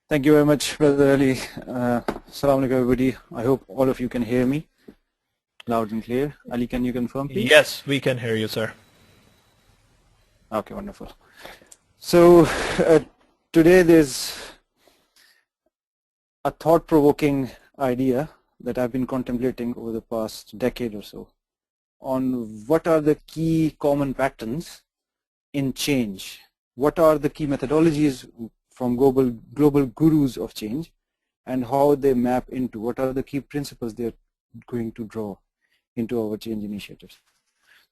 Thank you very much, Brother Ali. Assalamu alaikum, everybody. I hope all of you can hear me loud and clear. Ali, can you confirm, please? Yes, we can hear you, sir. Okay, wonderful. So today there's a thought-provoking idea that I've been contemplating over the past decade or so on what are the key common patterns in change. What are the key methodologies from global gurus of change, and how they map into what are the key principles they're going to draw into our change initiatives.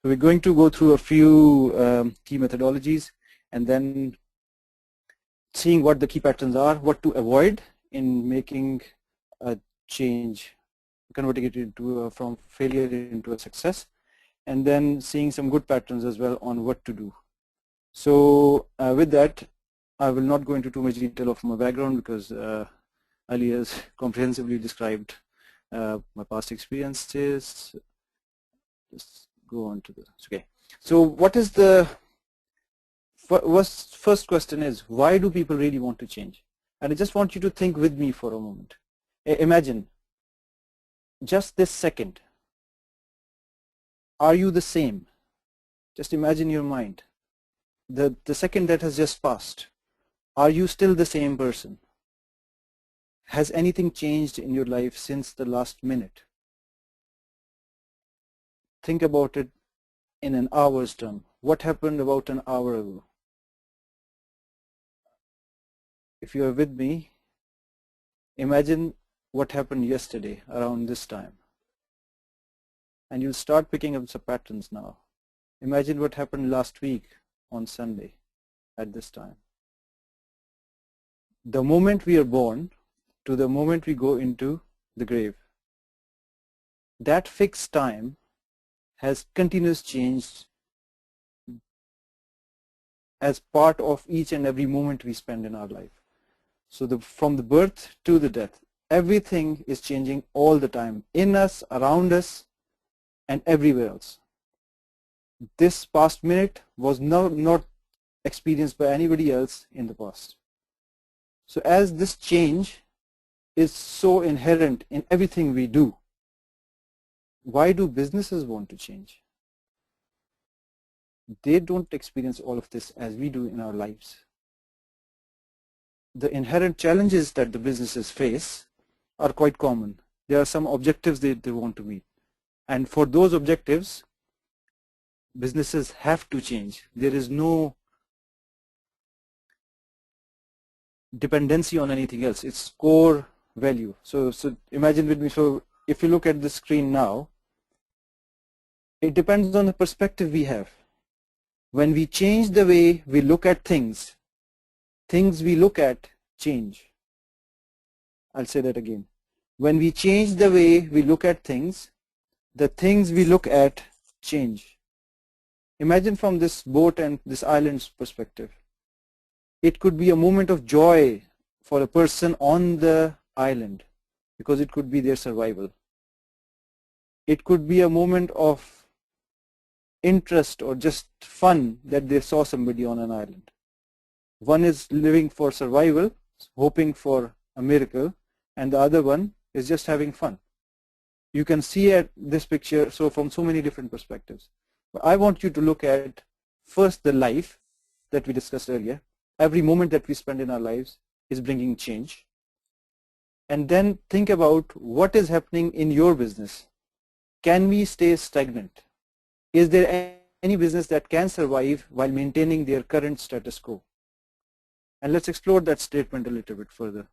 So we're going to go through a few key methodologies and then seeing what the key patterns are, what to avoid in making a change, converting it into from failure into a success, and then seeing some good patterns as well on what to do. So with that, I will not go into too much detail of my background because Ali has comprehensively described my past experiences. Just go on to this. Okay. So what is the first question is, why do people really want to change? And I just want you to think with me for a moment. Imagine just this second. Are you the same? Just imagine your mind. The second that has just passed. Are you still the same person? Has anything changed in your life since the last minute? Think about it in an hour's term. What happened about an hour ago? If you are with me, imagine what happened yesterday around this time. And you'll start picking up some patterns now. Imagine what happened last week on Sunday at this time. The moment we are born to the moment we go into the grave, that fixed time has continuous change as part of each and every moment we spend in our life. So from the birth to the death, everything is changing all the time, in us, around us, and everywhere else. This past minute was not experienced by anybody else in the past. So as this change is so inherent in everything we do, why do businesses want to change? They don't experience all of this as we do in our lives. The inherent challenges that the businesses face are quite common. There are some objectives they want to meet. And for those objectives, businesses have to change. There is no dependency on anything else. It's core value. So imagine with me, so if you look at the screen now, it depends on the perspective we have. When we change the way we look at things, things we look at change. I'll say that again. When we change the way we look at things, the things we look at change. Imagine from this boat and this island's perspective. It could be a moment of joy for a person on the island because it could be their survival. It could be a moment of interest or just fun that they saw somebody on an island. One is living for survival, hoping for a miracle, and the other one is just having fun. You can see at this picture so from so many different perspectives. But I want you to look at first the life that we discussed earlier. Every moment that we spend in our lives is bringing change. And then think about what is happening in your business. Can we stay stagnant? Is there any business that can survive while maintaining their current status quo? And let's explore that statement a little bit further.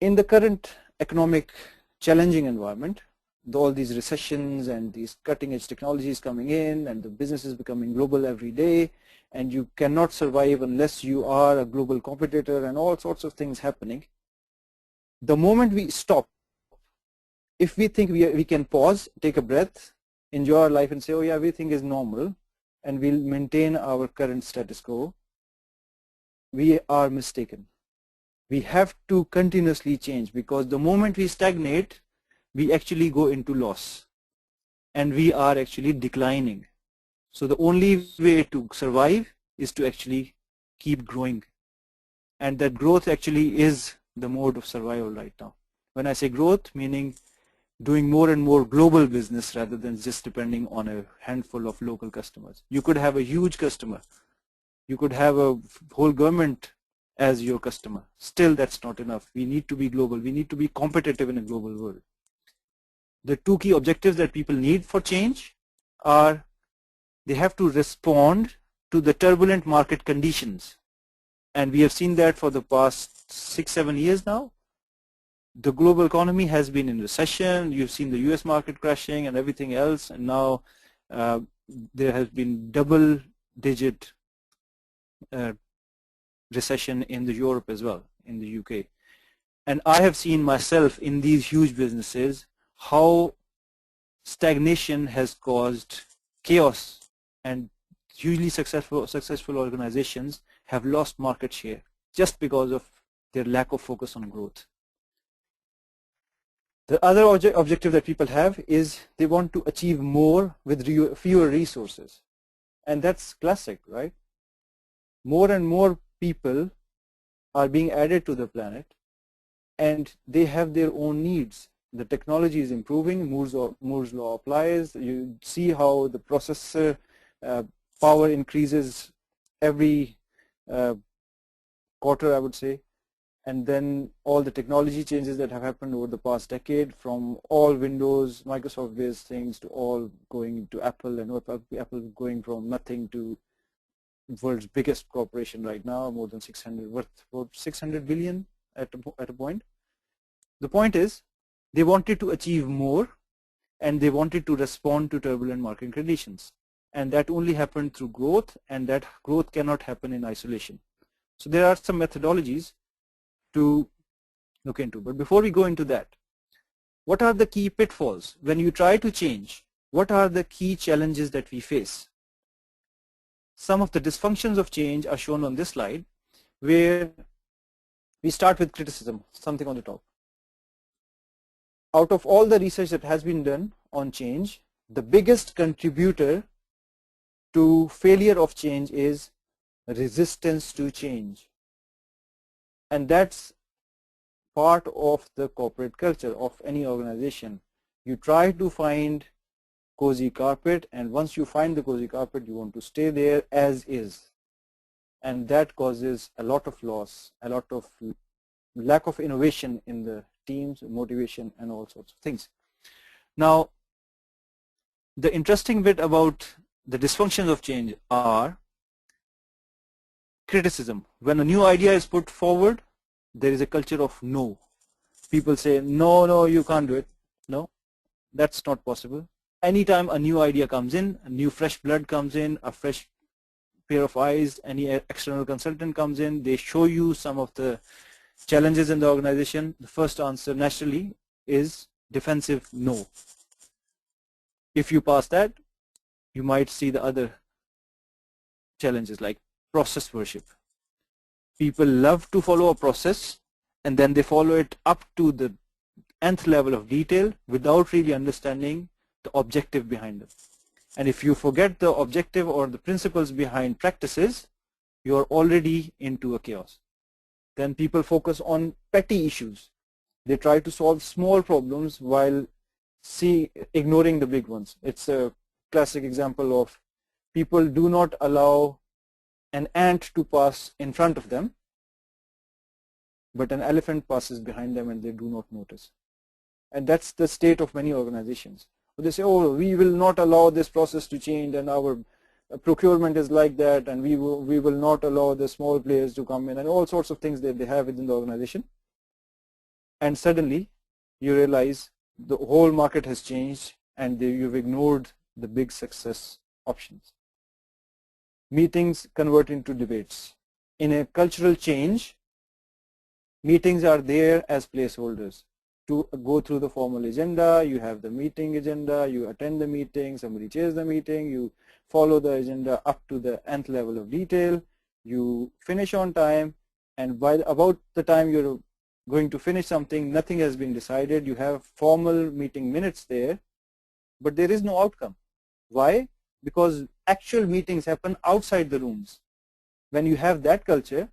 In the current economic challenging environment, all these recessions and these cutting-edge technologies coming in and the business is becoming global every day, and you cannot survive unless you are a global competitor and all sorts of things happening. The moment we stop, if we think we can pause, take a breath, enjoy our life and say, oh yeah, everything is normal and we'll maintain our current status quo, we are mistaken. We have to continuously change because the moment we stagnate, we actually go into loss and we are actually declining. So the only way to survive is to actually keep growing. And that growth actually is the mode of survival right now. When I say growth, meaning doing more and more global business rather than just depending on a handful of local customers. You could have a huge customer. You could have a whole government as your customer. Still, that's not enough. We need to be global. We need to be competitive in a global world. The two key objectives that people need for change are they have to respond to the turbulent market conditions. And we have seen that for the past 6-7 years now. The global economy has been in recession. You've seen the US market crashing and everything else. And now there has been double-digit recession in the Europe as well, in the UK. And I have seen myself in these huge businesses how stagnation has caused chaos, and hugely successful organizations have lost market share just because of their lack of focus on growth. The other objective that people have is they want to achieve more with fewer resources. And that's classic, right? More and more people are being added to the planet, and they have their own needs. The technology is improving, Moore's law applies. You see how the processor power increases every quarter, I would say. And then all the technology changes that have happened over the past decade, from all Windows, Microsoft-based things to all going to Apple, and Apple going from nothing to world's biggest corporation right now, more than 600 billion at a point. The point is, they wanted to achieve more, and they wanted to respond to turbulent market conditions. And that only happened through growth, and that growth cannot happen in isolation. So there are some methodologies to look into. But before we go into that, what are the key pitfalls? When you try to change, what are the key challenges that we face? Some of the dysfunctions of change are shown on this slide, where we start with criticism, something on the top. Out of all the research that has been done on change, the biggest contributor to failure of change is resistance to change. And that's part of the corporate culture of any organization. You try to find cozy carpet, and once you find the cozy carpet, you want to stay there as is. And that causes a lot of loss, a lot of lack of innovation in the teams, motivation, and all sorts of things. Now, the interesting bit about the dysfunctions of change are criticism. When a new idea is put forward, there is a culture of no. People say, no, you can't do it. No, that's not possible. Anytime a new idea comes in, a new fresh blood comes in, a fresh pair of eyes, any external consultant comes in, they show you some of the challenges in the organization. The first answer naturally is defensive no. If you pass that, you might see the other challenges like process worship. People love to follow a process, and then they follow it up to the nth level of detail without really understanding the objective behind it. And if you forget the objective or the principles behind practices, you are already into a chaos. Then people focus on petty issues. They try to solve small problems while ignoring the big ones. It's a classic example of people do not allow an ant to pass in front of them, but an elephant passes behind them and they do not notice. And that's the state of many organizations. They say, oh, we will not allow this process to change, and our procurement is like that, and we will not allow the small players to come in, and all sorts of things that they have within the organization. And suddenly you realize the whole market has changed, and you've ignored the big success options. Meetings convert into debates. In a cultural change, meetings are there as placeholders. To go through the formal agenda, you have the meeting agenda, you attend the meeting, somebody chairs the meeting, you follow the agenda up to the nth level of detail, you finish on time, and by about the time you're going to finish something, nothing has been decided. You have formal meeting minutes there, but there is no outcome. Why? Because actual meetings happen outside the rooms. when you have that culture,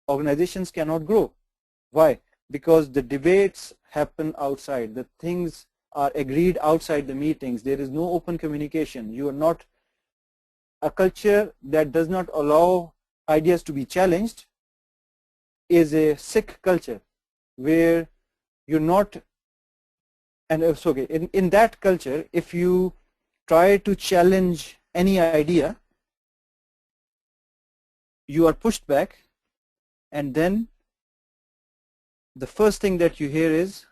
organizations cannot grow. Why? Because the debates happen outside. The things are agreed outside the meetings. There is no open communication. You are not a culture that does not allow ideas to be challenged is a sick culture where you're not, and it's okay. In that culture, if you try to challenge any idea, you are pushed back, and then the first thing that you hear is,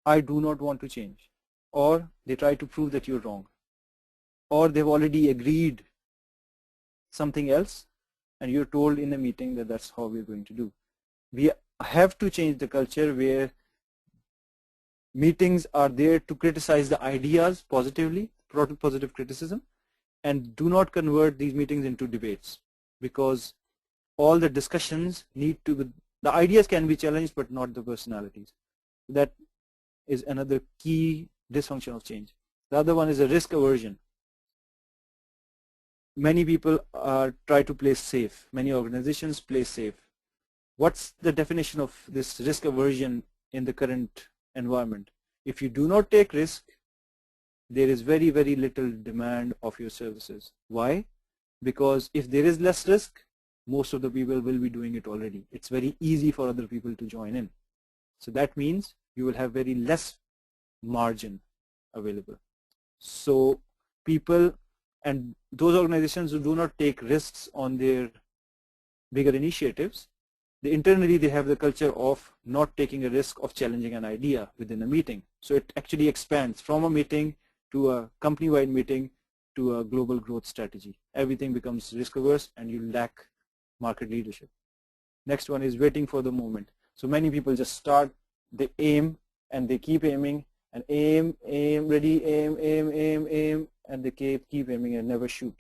I do not want to change, or they try to prove that you're wrong, or they've already agreed something else and you're told in a meeting that that's how we're going to do. We have to change the culture where meetings are there to criticize the ideas positively, positive criticism, and do not convert these meetings into debates, because all the discussions need to be, the ideas can be challenged but not the personalities. That is another key dysfunction of change. The other one is a risk aversion. Many people try to play safe. Many organizations play safe. What's the definition of this risk aversion in the current environment? If you do not take risk, there is very, very little demand of your services. Why? Because if there is less risk, most of the people will be doing it already. It's very easy for other people to join in. So that means you will have very less margin available. So people and those organizations who do not take risks on their bigger initiatives, internally they have the culture of not taking a risk of challenging an idea within a meeting. So it actually expands from a meeting to a company-wide meeting to a global growth strategy. Everything becomes risk averse and you lack market leadership. Next one is waiting for the moment. So many people just start, they aim and they keep aiming and aim, ready, aim, and they keep aiming and never shoot.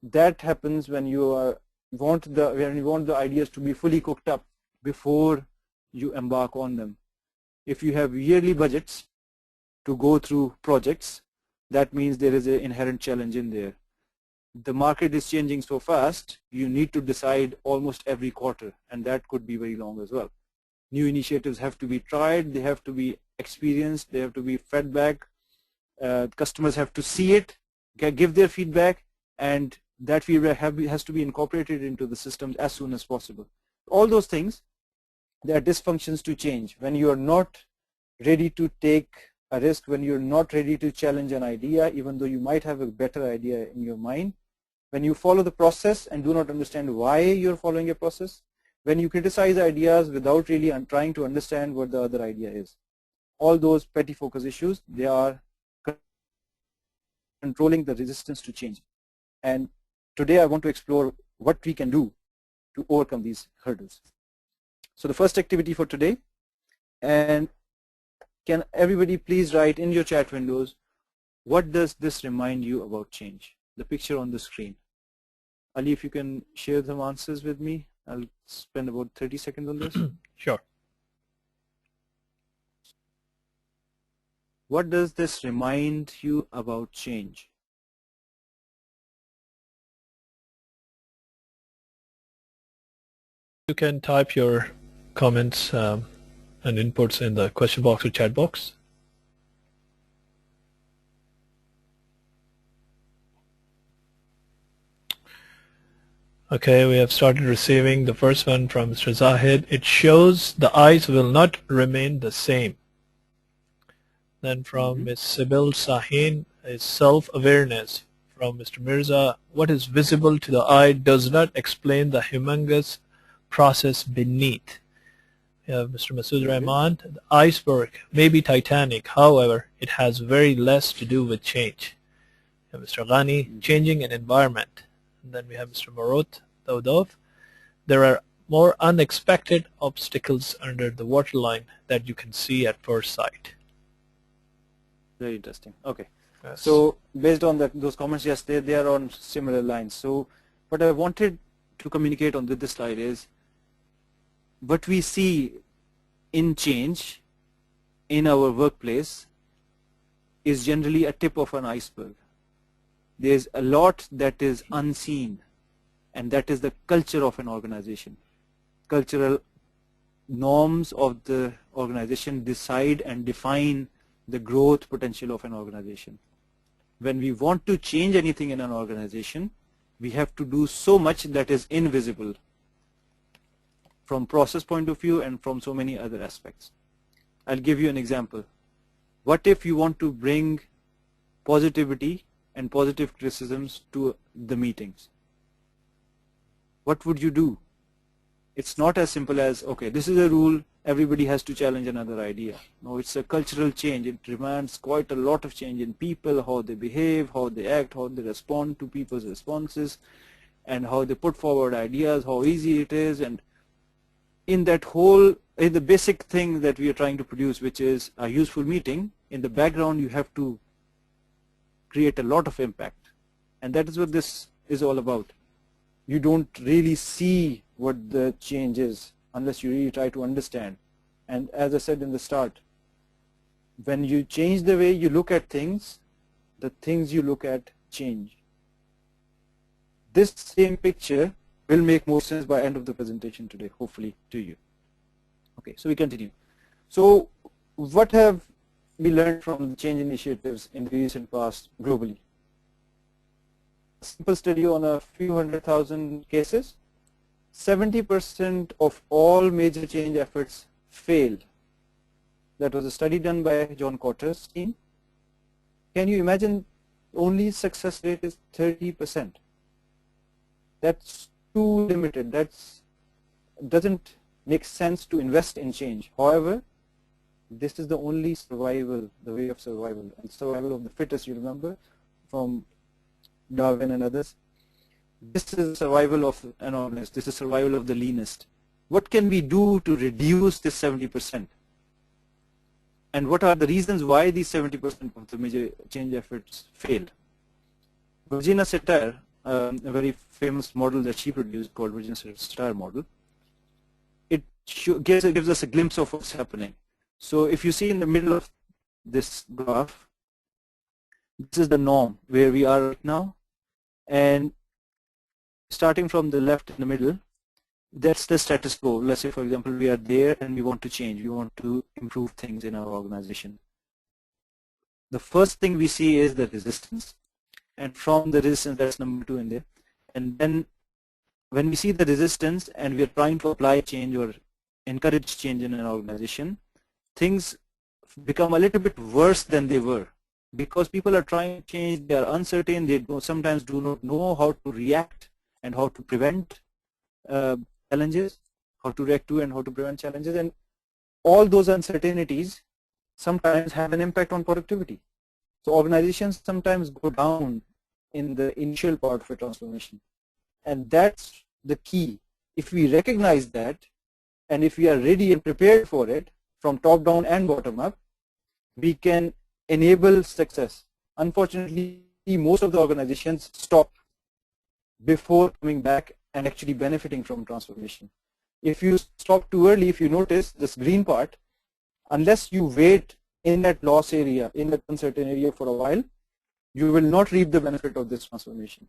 That happens when you want the ideas to be fully cooked up before you embark on them. If you have yearly budgets to go through projects, that means there is an inherent challenge in there. The market is changing so fast, you need to decide almost every quarter, and that could be very long as well. New initiatives have to be tried, they have to be experienced, they have to be fed back, customers have to see it, give their feedback, and that feedback has to be incorporated into the systems as soon as possible. All those things, they are dysfunctions to change. When you are not ready to take a risk, when you're not ready to challenge an idea, even though you might have a better idea in your mind, when you follow the process and do not understand why you're following a process, when you criticize ideas without really trying to understand what the other idea is. All those petty focus issues, they are controlling the resistance to change. And today I want to explore what we can do to overcome these hurdles. So the first activity for today, and can everybody please write in your chat windows, what does this remind you about change? The picture on the screen. Ali, if you can share some answers with me, I'll spend about 30 seconds on this. Sure. What does this remind you about change? You can type your comments and inputs in the question box or chat box. Okay, we have started receiving the first one from Mr. Zahid. It shows the eyes will not remain the same. Then from Ms. Sibyl Sahin is self-awareness. From Mr. Mirza, what is visible to the eye does not explain the humongous process beneath. We have Mr. Masood Rahman, the iceberg may be Titanic, however, it has very less to do with change. We have Mr. Ghani, changing an environment. And then we have Mr. Marot Daudov. There are more unexpected obstacles under the waterline that you can see at first sight. Very interesting. Okay. Yes. So based on those comments, yes, they are on similar lines. So what I wanted to communicate on this slide is what we see in change in our workplace is generally a tip of an iceberg. there's a lot that is unseen, and that is the culture of an organization. Cultural norms of the organization decide and define the growth potential of an organization. When we want to change anything in an organization, we have to do so much that is invisible from process point of view and from so many other aspects. I'll give you an example. What if you want to bring positivity and positive criticisms to the meetings? What would you do? It's not as simple as, okay, this is a rule, everybody has to challenge another idea. No, it's a cultural change. It demands quite a lot of change in people, how they behave, how they act, how they respond to people's responses, and how they put forward ideas, how easy it is. And in that whole, in the basic thing that we are trying to produce, which is a useful meeting, in the background you have to create a lot of impact. And that is what this is all about. You don't really see what the change is unless you really try to understand. And as I said in the start, when you change the way you look at things, the things you look at change. This same picture will make more sense by end of the presentation today, hopefully, to you. Okay, so we continue. So what have we learned from the change initiatives in the recent past globally? A simple study on a few 100,000 cases. 70% of all major change efforts failed. That was a study done by John Cotter's team. Can you imagine only success rate is 30%? That's too limited. That doesn't make sense to invest in change. However, this is the only survival, the way of survival, and survival of the fittest, you remember, from Darwin and others. This is survival of an organism. This is survival of the leanest. What can we do to reduce this 70%? And what are the reasons why these 70% of the major change efforts failed? Virginia Satir, a very famous model that she produced called Virginia Satir model, it gives us a glimpse of what's happening. So if you see in the middle of this graph, this is the norm where we are right now, and starting from the left in the middle, that's the status quo. Let's say, for example, we are there and we want to change, we want to improve things in our organization. The first thing we see is the resistance, and from the resistance, that's number 2 in there. And then when we see the resistance and we are trying to apply change or encourage change in an organization, things become a little bit worse than they were, because people are trying to change, they are uncertain, they sometimes do not know how to react and how to prevent challenges, how to react to and how to prevent challenges, and all those uncertainties sometimes have an impact on productivity. So organizations sometimes go down in the initial part of a transformation, and that's the key. If we recognize that, and if we are ready and prepared for it from top down and bottom up, we can enable success. Unfortunately, most of the organizations stop before coming back and actually benefiting from transformation. If you stop too early, if you notice this green part, unless you wait in that loss area, in that uncertain area for a while, you will not reap the benefit of this transformation.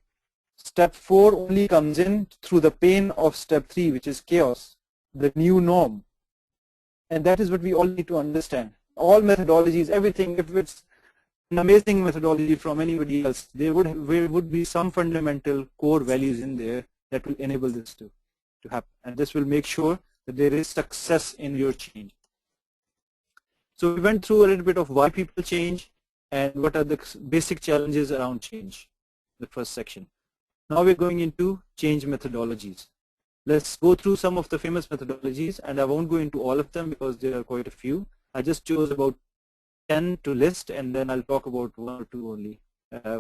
Step 4 only comes in through the pain of step 3, which is chaos, the new norm. And that is what we all need to understand. All methodologies, everything, if it's an amazing methodology from anybody else, there would be some fundamental core values in there that will enable this to happen. And this will make sure that there is success in your change. So we went through a little bit of why people change and what are the basic challenges around change, the first section. Now we're going into change methodologies. Let's go through some of the famous methodologies, and I won't go into all of them because there are quite a few. I just chose about 10 to list, and then I'll talk about 1 or 2 only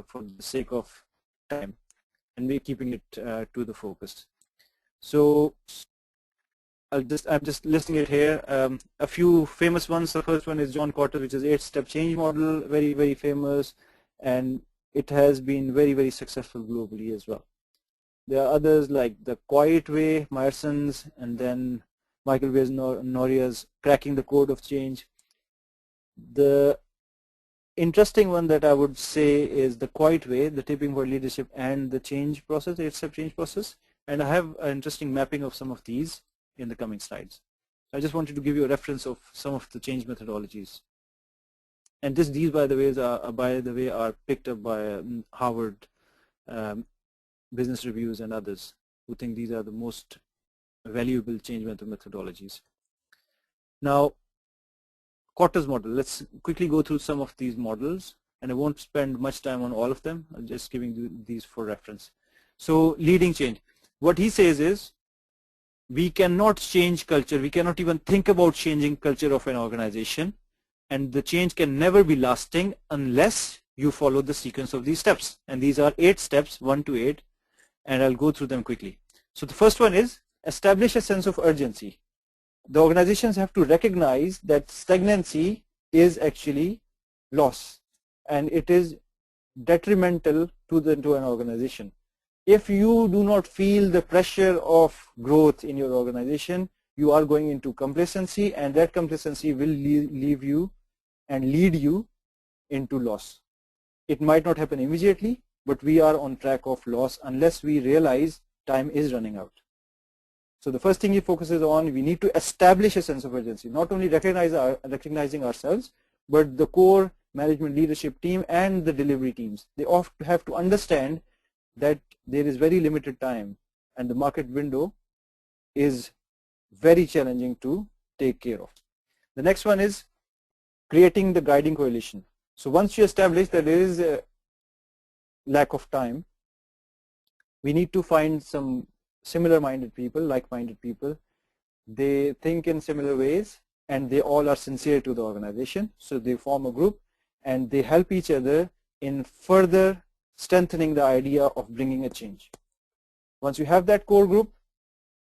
for the sake of time, and we're keeping it to the focus. So I'm just listing it here. A few famous ones. The first one is John Cotter, which is 8-step change model, very, very famous, and it has been very, very successful globally as well. There are others like the Quiet Way, Meyerson's, and then Michael Weiss Noria's Cracking the Code of Change. The interesting one that I would say is the quiet way, the tipping point leadership and the change process, the iterative change process. And I have an interesting mapping of some of these in the coming slides. I just wanted to give you a reference of some of the change methodologies. And these, by the way, are picked up by Harvard Business Reviews and others who think these are the most valuable change methodologies. Now, Kotter's model. Let's quickly go through some of these models, and I won't spend much time on all of them. I'm just giving you these for reference. So, leading change. What he says is, we cannot change culture. We cannot even think about changing culture of an organization, and the change can never be lasting unless you follow the sequence of these steps. And these are 8 steps, 1 to 8, and I'll go through them quickly. So the first one is establish a sense of urgency. The organizations have to recognize that stagnancy is actually loss, and it is detrimental to an organization. If you do not feel the pressure of growth in your organization, you are going into complacency, and that complacency will leave you and lead you into loss. It might not happen immediately, but we are on track of loss unless we realize time is running out. So the first thing he focuses on, we need to establish a sense of urgency, not only recognizing ourselves, but the core management leadership team and the delivery teams. They often have to understand that there is very limited time and the market window is very challenging to take care of. The next one is creating the guiding coalition. So once you establish that there is a lack of time, we need to find some similar-minded people, like-minded people. They think in similar ways, and they all are sincere to the organization. So they form a group, and they help each other in further strengthening the idea of bringing a change. Once you have that core group,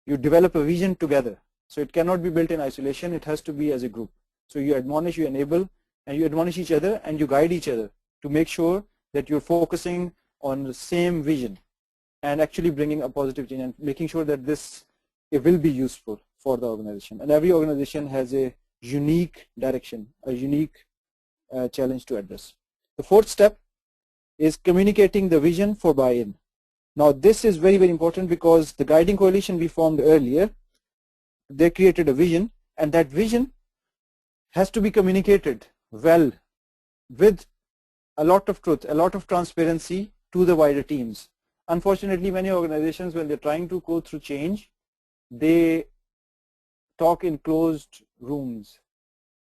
you develop a vision together. So it cannot be built in isolation. It has to be as a group. So you admonish, you enable, and you admonish each other, and you guide each other to make sure that you're focusing on the same vision and actually bringing a positive change and making sure that it will be useful for the organization. And every organization has a unique direction, a unique challenge to address. The fourth step is communicating the vision for buy-in. Now this is very, very important because the guiding coalition we formed earlier, they created a vision, and that vision has to be communicated well with a lot of truth, a lot of transparency to the wider teams. Unfortunately, many organizations, when they're trying to go through change, they talk in closed rooms.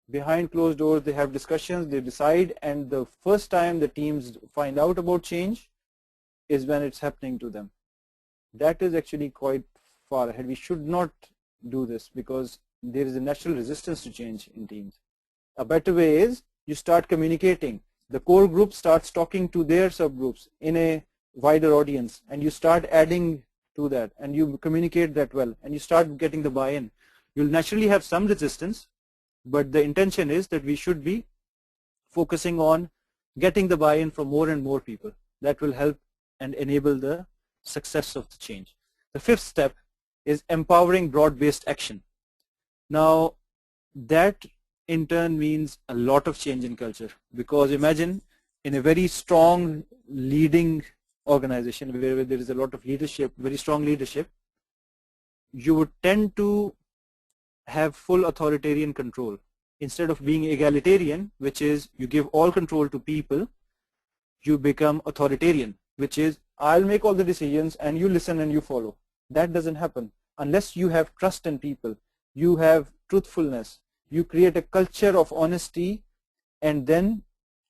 Behind closed doors, they have discussions, they decide, and the first time the teams find out about change is when it's happening to them. That is actually quite far ahead. We should not do this because there is a natural resistance to change in teams. A better way is you start communicating. The core group starts talking to their subgroups in a wider audience, and you start adding to that, and you communicate that well, and you start getting the buy-in. You'll naturally have some resistance, but the intention is that we should be focusing on getting the buy-in from more and more people. That will help and enable the success of the change. The fifth step is empowering broad-based action. Now that in turn means a lot of change in culture, because imagine in a very strong leading organization where there is a lot of leadership, very strong leadership, you would tend to have full authoritarian control. Instead of being egalitarian, which is you give all control to people, you become authoritarian, which is I'll make all the decisions and you listen and you follow. That doesn't happen unless you have trust in people, you have truthfulness, you create a culture of honesty, and then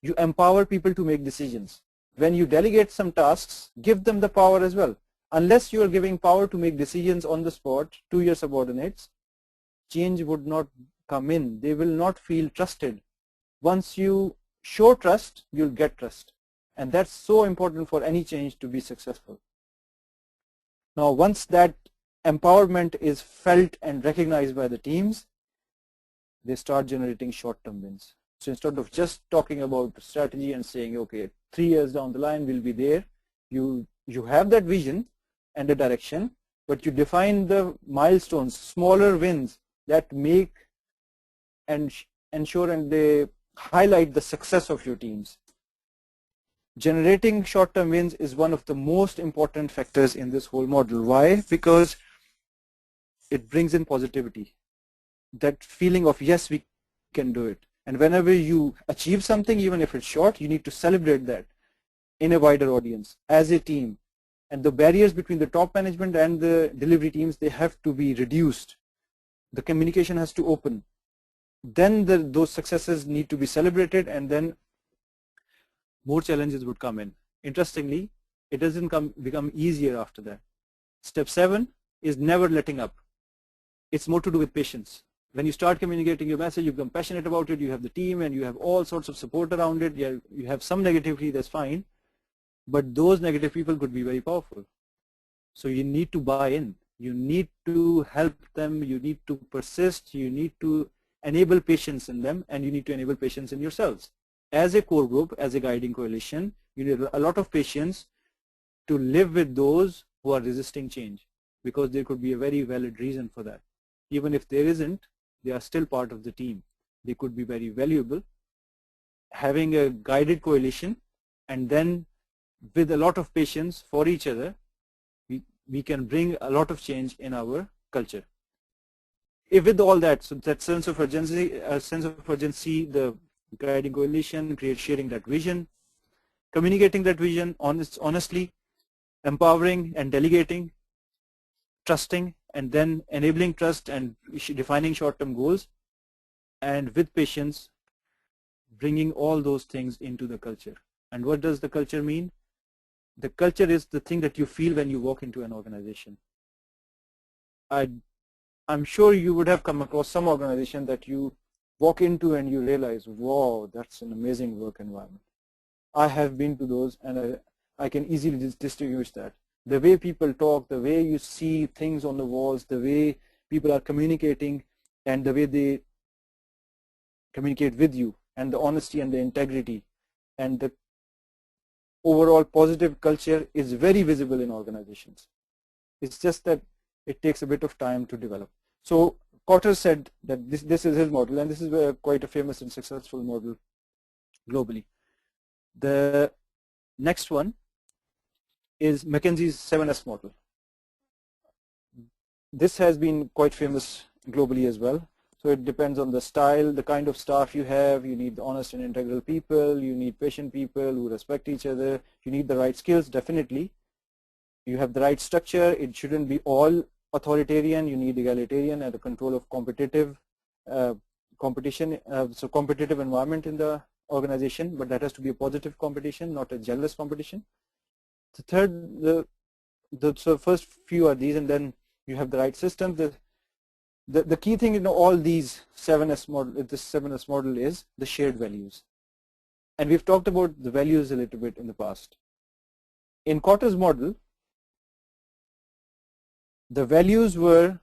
you empower people to make decisions. When you delegate some tasks, give them the power as well. Unless you are giving power to make decisions on the spot to your subordinates, change would not come in. They will not feel trusted. Once you show trust, you'll get trust. And that's so important for any change to be successful. Now, once that empowerment is felt and recognized by the teams, they start generating short-term wins. So instead of just talking about strategy and saying, okay, 3 years down the line we'll be there, you have that vision and the direction, but you define the milestones, smaller wins that make and ensure and they highlight the success of your teams. Generating short-term wins is one of the most important factors in this whole model. Why? Because it brings in positivity, that feeling of yes, we can do it. And whenever you achieve something, even if it's short, you need to celebrate that in a wider audience as a team. And the barriers between the top management and the delivery teams, they have to be reduced. The communication has to open. Then those successes need to be celebrated, and then more challenges would come in. Interestingly, it doesn't become easier after that. Step 7 is never letting up. It's more to do with patience. When you start communicating your message, you become passionate about it, you have the team and you have all sorts of support around it. You have some negativity, that's fine, but those negative people could be very powerful. So you need to buy in, you need to help them, you need to persist, you need to enable patience in them, and you need to enable patience in yourselves. As a core group, as a guiding coalition, you need a lot of patience to live with those who are resisting change, because there could be a very valid reason for that. Even if there isn't, they are still part of the team. They could be very valuable. Having a guided coalition, and then with a lot of patience for each other, we can bring a lot of change in our culture. If with all that, so that sense of urgency, the guiding coalition, sharing that vision, communicating that vision honestly, empowering and delegating, trusting, and then enabling trust and defining short-term goals, and with patience, bringing all those things into the culture. And what does the culture mean? The culture is the thing that you feel when you walk into an organization. I'm sure you would have come across some organization that you walk into and you realize, wow, that's an amazing work environment. I have been to those, and I can easily distinguish that. The way people talk, the way you see things on the walls, the way people are communicating, and the way they communicate with you, and the honesty and the integrity, and the overall positive culture is very visible in organizations. It's just that it takes a bit of time to develop. So Cotter said that this is his model, and this is quite a famous and successful model globally. The next one is McKinsey's 7S model. This has been quite famous globally as well. So it depends on the style, the kind of staff you have. You need honest and integral people. You need patient people who respect each other. You need the right skills, definitely. You have the right structure. It shouldn't be all authoritarian. You need egalitarian and the control of competitive competition. So competitive environment in the organization, but that has to be a positive competition, not a jealous competition. The third, so first few are these, and then you have the right system. The key thing in all these 7S model, this 7S model, is the shared values. And we've talked about the values a little bit in the past. In Cotter's model, the values were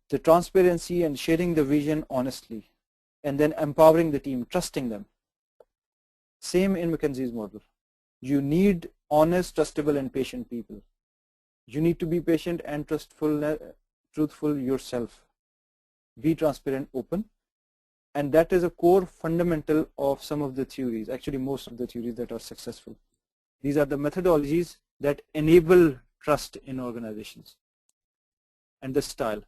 the transparency and sharing the vision honestly, and then empowering the team, trusting them. Same in McKinsey's model. You need honest, trustable, and patient people. You need to be patient and truthful yourself. Be transparent, open. And that is a core fundamental of some of the theories, actually most of the theories that are successful. These are the methodologies that enable trust in organizations. And the style.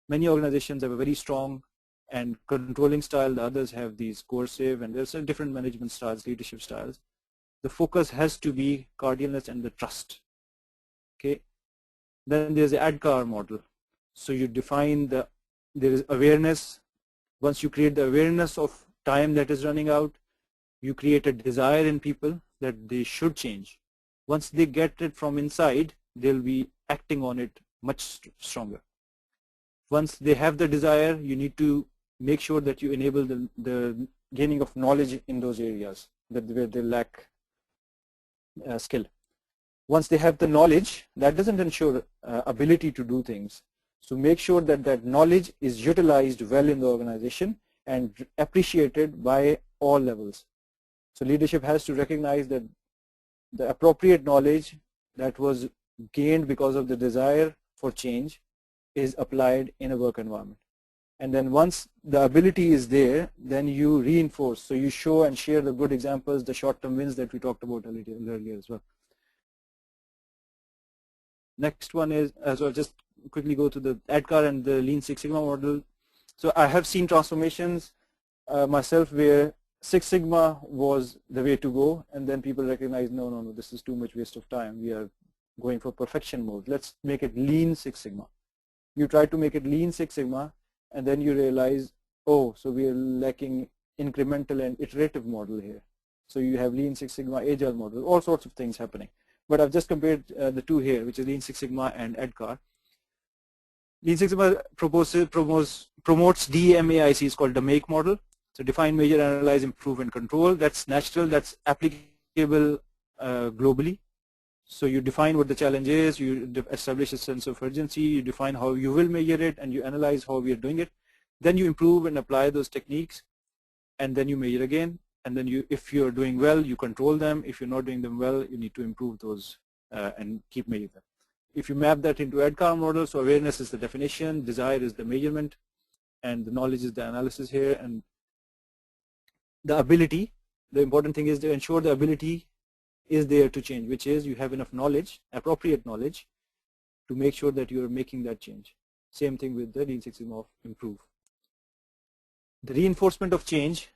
Many organizations have a very strong and controlling style. The others have these coercive, and there's different management styles, leadership styles. The focus has to be cordialness and the trust. Okay. Then there's the ADKAR model. So you define there is awareness. Once you create the awareness of time that is running out, you create a desire in people that they should change. Once they get it from inside, they'll be acting on it much stronger. Once they have the desire, you need to make sure that you enable the gaining of knowledge in those areas where they lack skill. Once they have the knowledge, that doesn't ensure ability to do things. So make sure that that knowledge is utilized well in the organization and appreciated by all levels. So leadership has to recognize that the appropriate knowledge that was gained because of the desire for change is applied in a work environment. And then once the ability is there, then you reinforce. So you show and share the good examples, the short-term wins that we talked about earlier as well. Next one is, so I'll just quickly go to the ADKAR and the Lean Six Sigma model. So I have seen transformations myself where Six Sigma was the way to go, and then people recognize, no, this is too much waste of time. We are going for perfection mode. Let's make it Lean Six Sigma. You try to make it Lean Six Sigma, and then you realize, oh, so we are lacking incremental and iterative model here. So you have Lean Six Sigma, agile model, all sorts of things happening. But I've just compared the two here, which is Lean Six Sigma and ADKAR. Lean Six Sigma promotes DMAIC, is called the MAKE model. So define, measure, analyze, improve, and control. That's natural, that's applicable globally. So you define what the challenge is, you establish a sense of urgency, you define how you will measure it, and you analyze how we are doing it. Then you improve and apply those techniques, and then you measure again. And then if you're doing well, you control them. If you're not doing them well, you need to improve those and keep measuring them. If you map that into ADKAR model, so awareness is the definition, desire is the measurement, and the knowledge is the analysis here, and the ability, the important thing is to ensure the ability is there to change, which is you have enough knowledge, appropriate knowledge, to make sure that you are making that change. Same thing with the Lean Six Sigma of improve. The reinforcement of change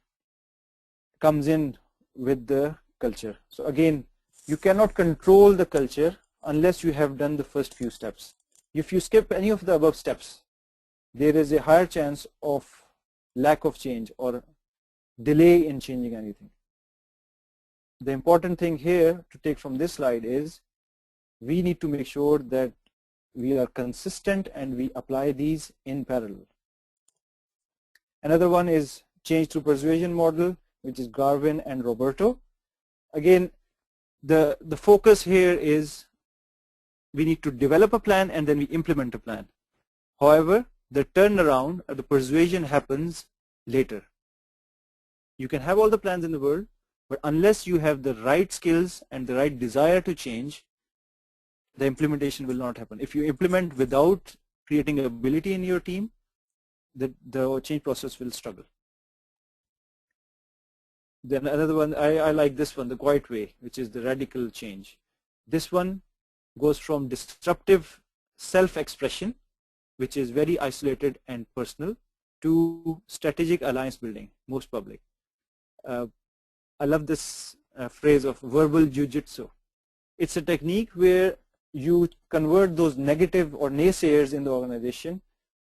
comes in with the culture. So again, you cannot control the culture unless you have done the first few steps. If you skip any of the above steps, there is a higher chance of lack of change or delay in changing anything. The important thing here to take from this slide is we need to make sure that we are consistent and we apply these in parallel. Another one is change through persuasion model, which is Garvin and Roberto. Again, the focus here is we need to develop a plan and then we implement a plan. However, the turnaround or the persuasion happens later. You can have all the plans in the world, but unless you have the right skills and the right desire to change, the implementation will not happen. If you implement without creating ability in your team, the change process will struggle. Then another one, I like this one, the quiet way, which is the radical change. This one goes from disruptive self-expression, which is very isolated and personal, to strategic alliance building, most public. I love this phrase of verbal jiu-jitsu. It's a technique where you convert those negative or naysayers in the organization.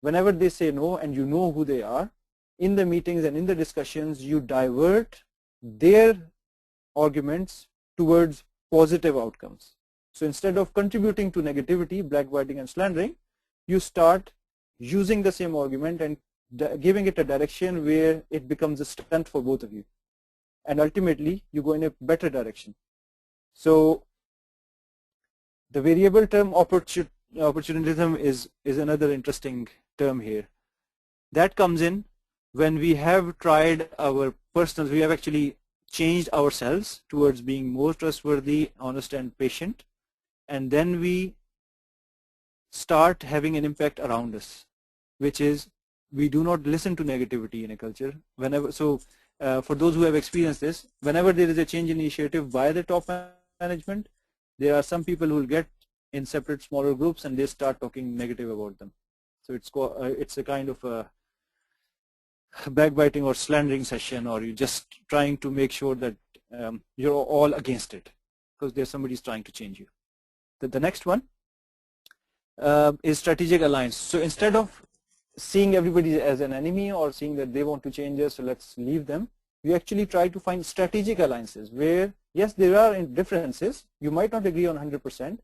Whenever they say no and you know who they are, in the meetings and in the discussions, you divert their arguments towards positive outcomes. So instead of contributing to negativity, blackbiting and slandering, you start using the same argument and giving it a direction where it becomes a strength for both of you. And ultimately, you go in a better direction. So the variable term opportunism is another interesting term here. That comes in when we have tried our personal, we have actually changed ourselves towards being more trustworthy, honest and patient, and then we start having an impact around us, which is we do not listen to negativity in a culture. For those who have experienced this, whenever there is a change initiative by the top management, there are some people who will get in separate smaller groups and they start talking negative about them. So it's a kind of a backbiting or slandering session, or you're just trying to make sure that you're all against it because there's somebody's trying to change you. The next one is strategic alliance. So instead of seeing everybody as an enemy or seeing that they want to change us, so let's leave them, we actually try to find strategic alliances where, yes, there are differences. You might not agree on 100%,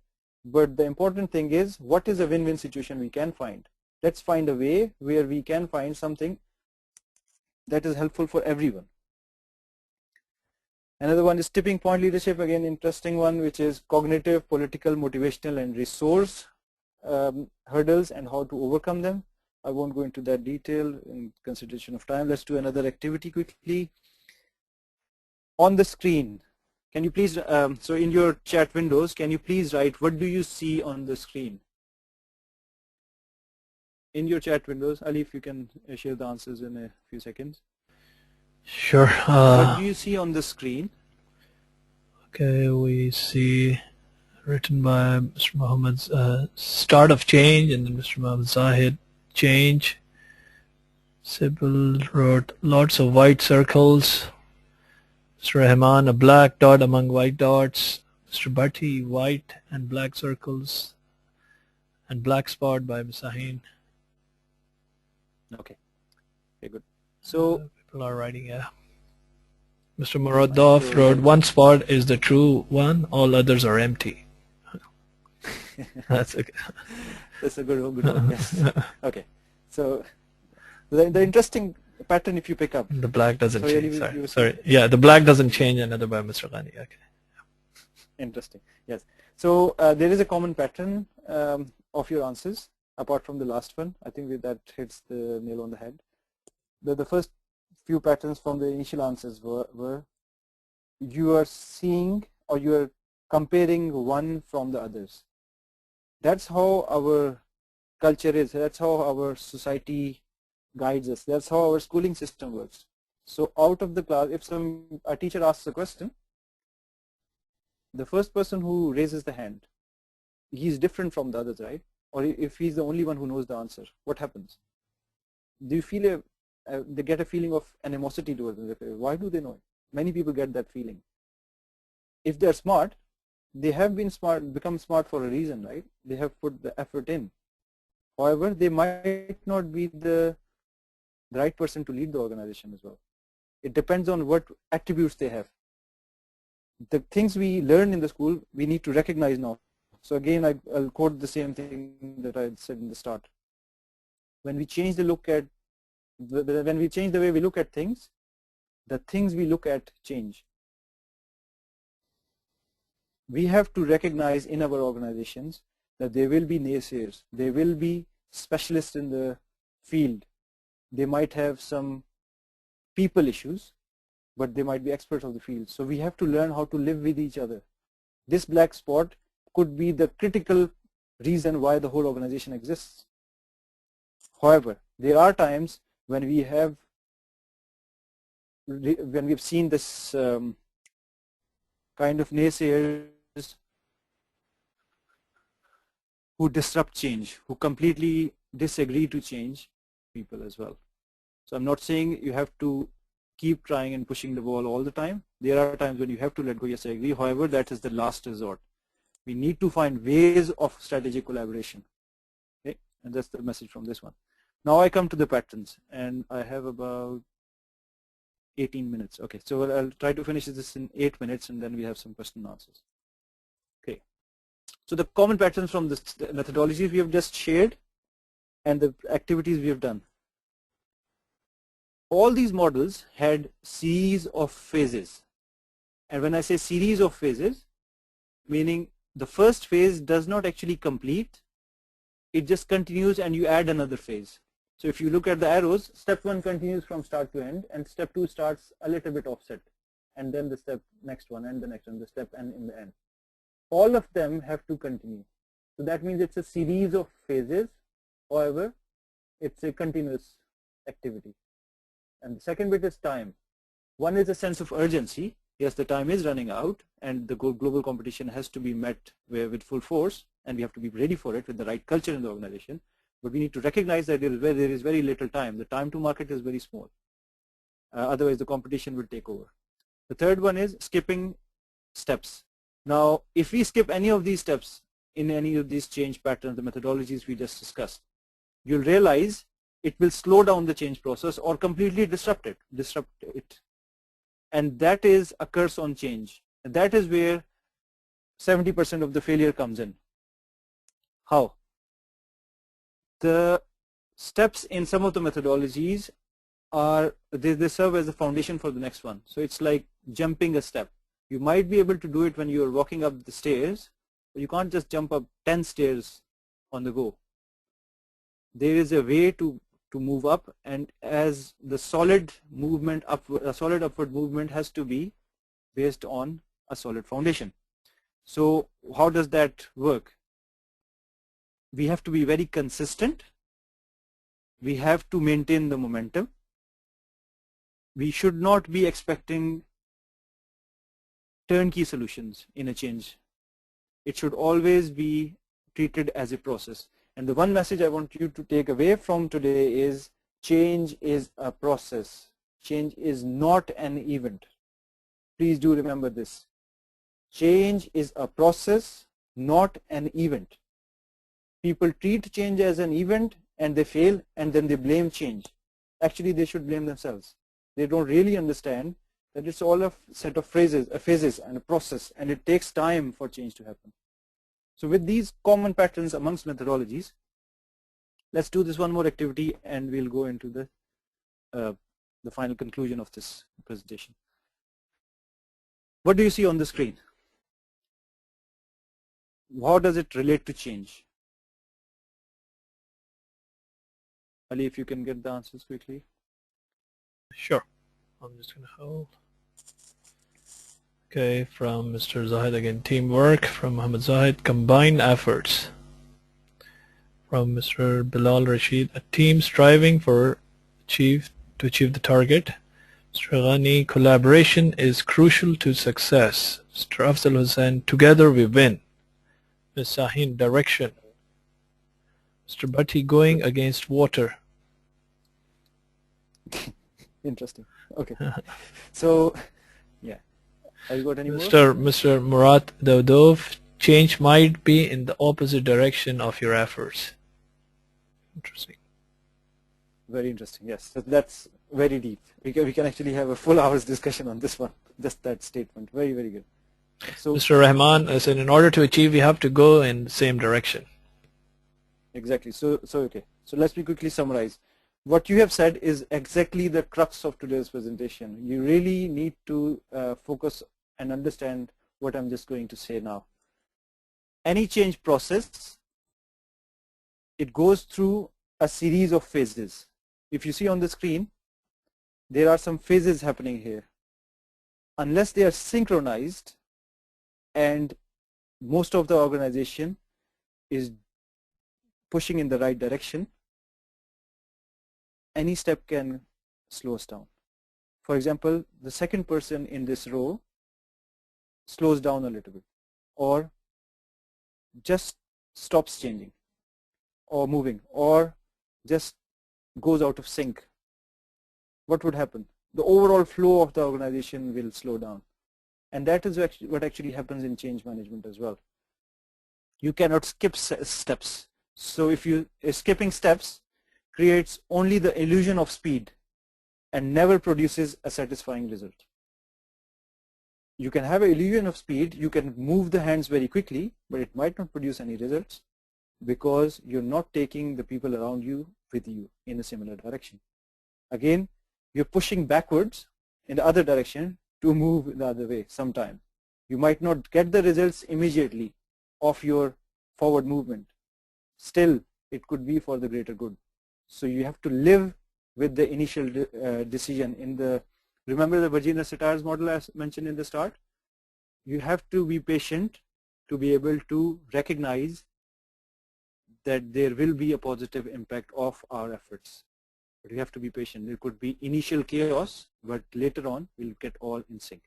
but the important thing is what is a win-win situation we can find. Let's find a way where we can find something that is helpful for everyone. Another one is tipping point leadership, again interesting one, which is cognitive, political, motivational and resource hurdles and how to overcome them. I won't go into that detail in consideration of time. Let's do another activity quickly. On the screen, can you please, so in your chat windows, can you please write what do you see on the screen? in your chat windows. Ali, if you can share the answers in a few seconds. Sure. What do you see on the screen? Okay, we see written by Mr. Muhammad's start of change, and then Mr. Muhammad Zahid, change. Sybil wrote lots of white circles. Mr. Rahman, a black dot among white dots. Mr. Bhatti, white and black circles. And black spot by Misahin. Okay, very good. So people are writing, yeah. Mr. Muradov wrote, one spot is the true one, all others are empty. That's okay. That's a good one, yes. Okay, so the interesting pattern, if you pick up. The black doesn't change, sorry. Yeah, the black doesn't change, another by Mr. Ghani, okay. Interesting, yes. So there is a common pattern of your answers, apart from the last one. I think that hits the nail on the head. The first few patterns from the initial answers were you are seeing or you are comparing one from the others. That's how our culture is. That's how our society guides us. That's how our schooling system works. So out of the class, if a teacher asks a question, the first person who raises the hand, he's different from the others, right? Or if he's the only one who knows the answer, what happens? Do you feel they get a feeling of animosity towards them? Why do they know it? Many people get that feeling. If they're smart, they have been smart, become smart for a reason, right? They have put the effort in. However, they might not be the right person to lead the organization as well. It depends on what attributes they have. The things we learn in the school, we need to recognize now. So again, I'll quote the same thing that I said in the start. When we change the when we change the way we look at things, the things we look at change. We have to recognize in our organizations that there will be naysayers. There will be specialists in the field. They might have some people issues, but they might be experts of the field. So we have to learn how to live with each other. This black spot could be the critical reason why the whole organization exists. However, there are times when we've seen this kind of naysayers who disrupt change, who completely disagree to change people as well. So I'm not saying you have to keep trying and pushing the ball all the time. There are times when you have to let go, yes, I agree. However, that is the last resort. We need to find ways of strategic collaboration. Okay, and that's the message from this one. Now I come to the patterns, and I have about 18 minutes. Okay, so I'll try to finish this in 8 minutes, and then we have some question and answers. Okay, so the common patterns from the methodologies we have just shared and the activities we have done. All these models had series of phases, and when I say series of phases, meaning the first phase does not actually complete, it just continues and you add another phase. So if you look at the arrows, step 1 continues from start to end, and step 2 starts a little bit offset, and then the next one and the next one, the step and in the end. All of them have to continue. So that means it's a series of phases. However, it's a continuous activity. And the second bit is time. One is a sense of urgency. Yes, the time is running out and the global competition has to be met with full force, and we have to be ready for it with the right culture in the organization. But we need to recognize that there is very little time. The time to market is very small. Otherwise, the competition will take over. The third one is skipping steps. Now, if we skip any of these steps in any of these change patterns, the methodologies we just discussed, you'll realize it will slow down the change process or completely disrupt it. And that is a curse on change. And that is where 70% of the failure comes in. How? The steps in some of the methodologies are, they serve as a foundation for the next one. So it's like jumping a step. You might be able to do it when you're walking up the stairs, but you can't just jump up 10 stairs on the go. There is a way to move up, and as the solid movement upward, a solid upward movement has to be based on a solid foundation. So how does that work? We have to be very consistent we have to maintain the momentum. We should not be expecting turnkey solutions in a change. It should always be treated as a process. And the one message I want you to take away from today is change is a process. Change is not an event. Please do remember this. Change is a process, not an event. People treat change as an event and they fail and then they blame change. Actually, they should blame themselves. They don't really understand that it's all a set of phases and a process, and it takes time for change to happen. So with these common patterns amongst methodologies, let's do this one more activity and we'll go into the final conclusion of this presentation. What do you see on the screen? How does it relate to change? Ali, if you can get the answers quickly. Sure. I'm just going to hold. Okay, from Mr. Zahid again, teamwork. From Muhammad Zahid, combined efforts. From Mr. Bilal Rashid, a team striving to achieve the target. Mr. Ghani, collaboration is crucial to success. Mr. Afzal Hussain, together we win. Ms. Sahin, direction. Mr. Bhatti, going against water. Interesting. Okay. So, yeah. Have you got any more? Mr. Murat Daudov, change might be in the opposite direction of your efforts. Interesting. Very interesting. Yes, that's very deep. We can actually have a full hour's discussion on this one. Just that statement. Very, very good. So, Mr. Rahman said, in order to achieve, we have to go in the same direction. Exactly. So okay. So let's quickly summarize. What you have said is exactly the crux of today's presentation. You really need to focus and understand what I'm just going to say now. Any change process, it goes through a series of phases. If you see on the screen, there are some phases happening here. Unless they are synchronized and most of the organization is pushing in the right direction, any step can slow us down. For example, the second person in this row slows down a little bit or just stops changing or moving or just goes out of sync. What would happen? The overall flow of the organization will slow down. And that is what actually happens in change management as well. You cannot skip steps. So if you skipping steps creates only the illusion of speed and never produces a satisfying result. You can have an illusion of speed, you can move the hands very quickly, but it might not produce any results because you're not taking the people around you with you in a similar direction. Again, you're pushing backwards in the other direction to move the other way sometimes. You might not get the results immediately of your forward movement. Still, it could be for the greater good. So you have to live with the initial decision. Remember the Virginia Satir's model as mentioned in the start? You have to be patient to be able to recognize that there will be a positive impact of our efforts. But we have to be patient. There could be initial chaos, but later on we'll get all in sync.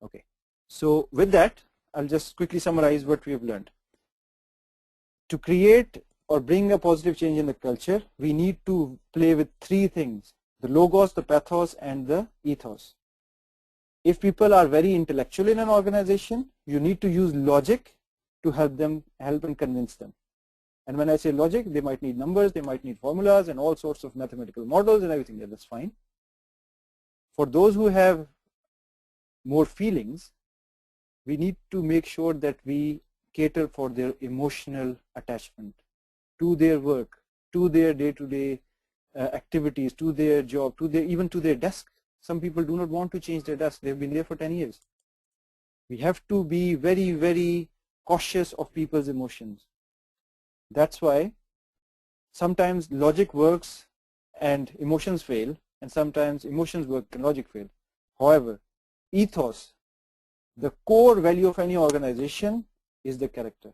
Okay. So with that, I'll just quickly summarize what we have learned. To create or bring a positive change in the culture, we need to play with three things: the logos, the pathos, and the ethos. If people are very intellectual in an organization, you need to use logic to help and convince them. And when I say logic, they might need numbers, they might need formulas and all sorts of mathematical models and everything. That's fine. For those who have more feelings, we need to make sure that we cater for their emotional attachment to their work, to their day-to-day activities, to their job, even to their desk. Some people do not want to change their desk. They've been there for 10 years. We have to be very, very cautious of people's emotions. That's why sometimes logic works and emotions fail, and sometimes emotions work and logic fail. However, ethos, the core value of any organization, is the character.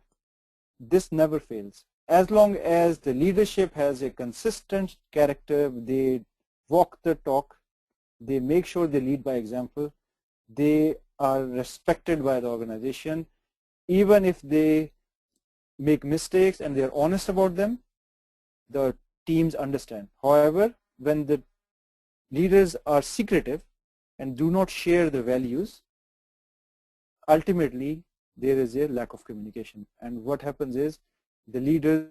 this never fails. As long as the leadership has a consistent character, they walk the talk, they make sure they lead by example, they are respected by the organization, even if they make mistakes and they are honest about them, the teams understand. However, when the leaders are secretive and do not share the values, ultimately there is a lack of communication, and what happens is the leaders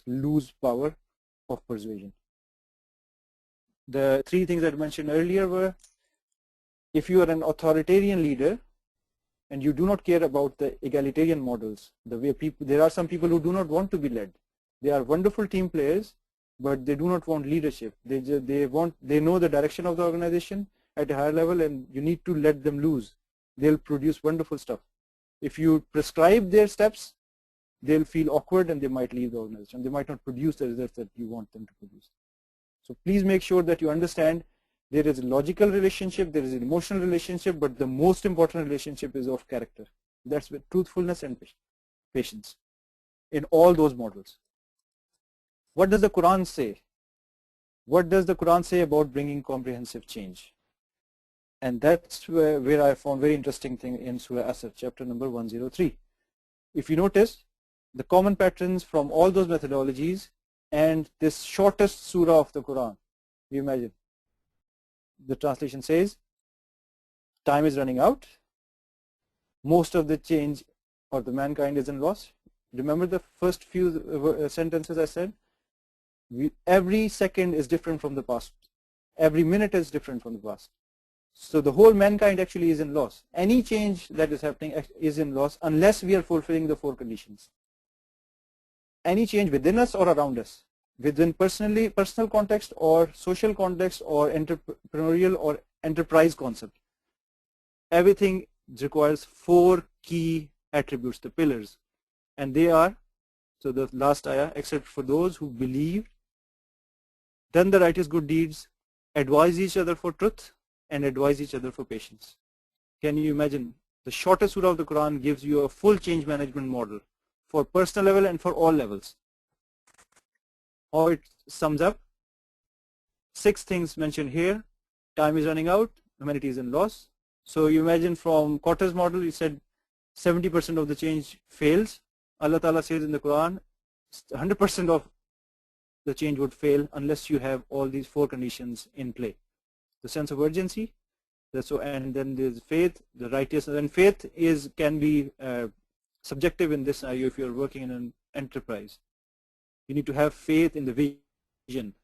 lose power of persuasion. The three things that I mentioned earlier were, if you are an authoritarian leader and you do not care about the egalitarian models, the way people, there are some people who do not want to be led. They are wonderful team players, but they do not want leadership. They know the direction of the organization at a higher level, and you need to let them loose. They'll produce wonderful stuff. If you prescribe their steps, they'll feel awkward and they might leave the organization. They might not produce the results that you want them to produce. So please make sure that you understand there is a logical relationship, there is an emotional relationship, but the most important relationship is of character. That's with truthfulness and patience in all those models. What does the Quran say? What does the Quran say about bringing comprehensive change? And that's where I found very interesting thing in Surah Asr, chapter number 103. If you notice, the common patterns from all those methodologies and this shortest surah of the Quran, you imagine. The translation says, time is running out, most of the change or the mankind is in loss. Remember the first few sentences I said? Every second is different from the past. Every minute is different from the past. So the whole mankind actually is in loss. Any change that is happening is in loss unless we are fulfilling the four conditions. Any change within us or around us, within personal context or social context or entrepreneurial or enterprise concept. Everything requires four key attributes, the pillars. And they are, so the last ayah, except for those who believed, done the righteous good deeds, advise each other for truth, and advise each other for patience. Can you imagine? The shortest surah of the Quran gives you a full change management model for personal level and for all levels. How it sums up? 6 things mentioned here. Time is running out, humanity is in loss. So you imagine from Kotter's model, he said 70% of the change fails. Allah Ta'ala says in the Quran, 100% of the change would fail unless you have all these 4 conditions in play. The sense of urgency, and then there's faith, the righteousness, and faith can be subjective in this scenario if you're working in an enterprise. You need to have faith in the vision.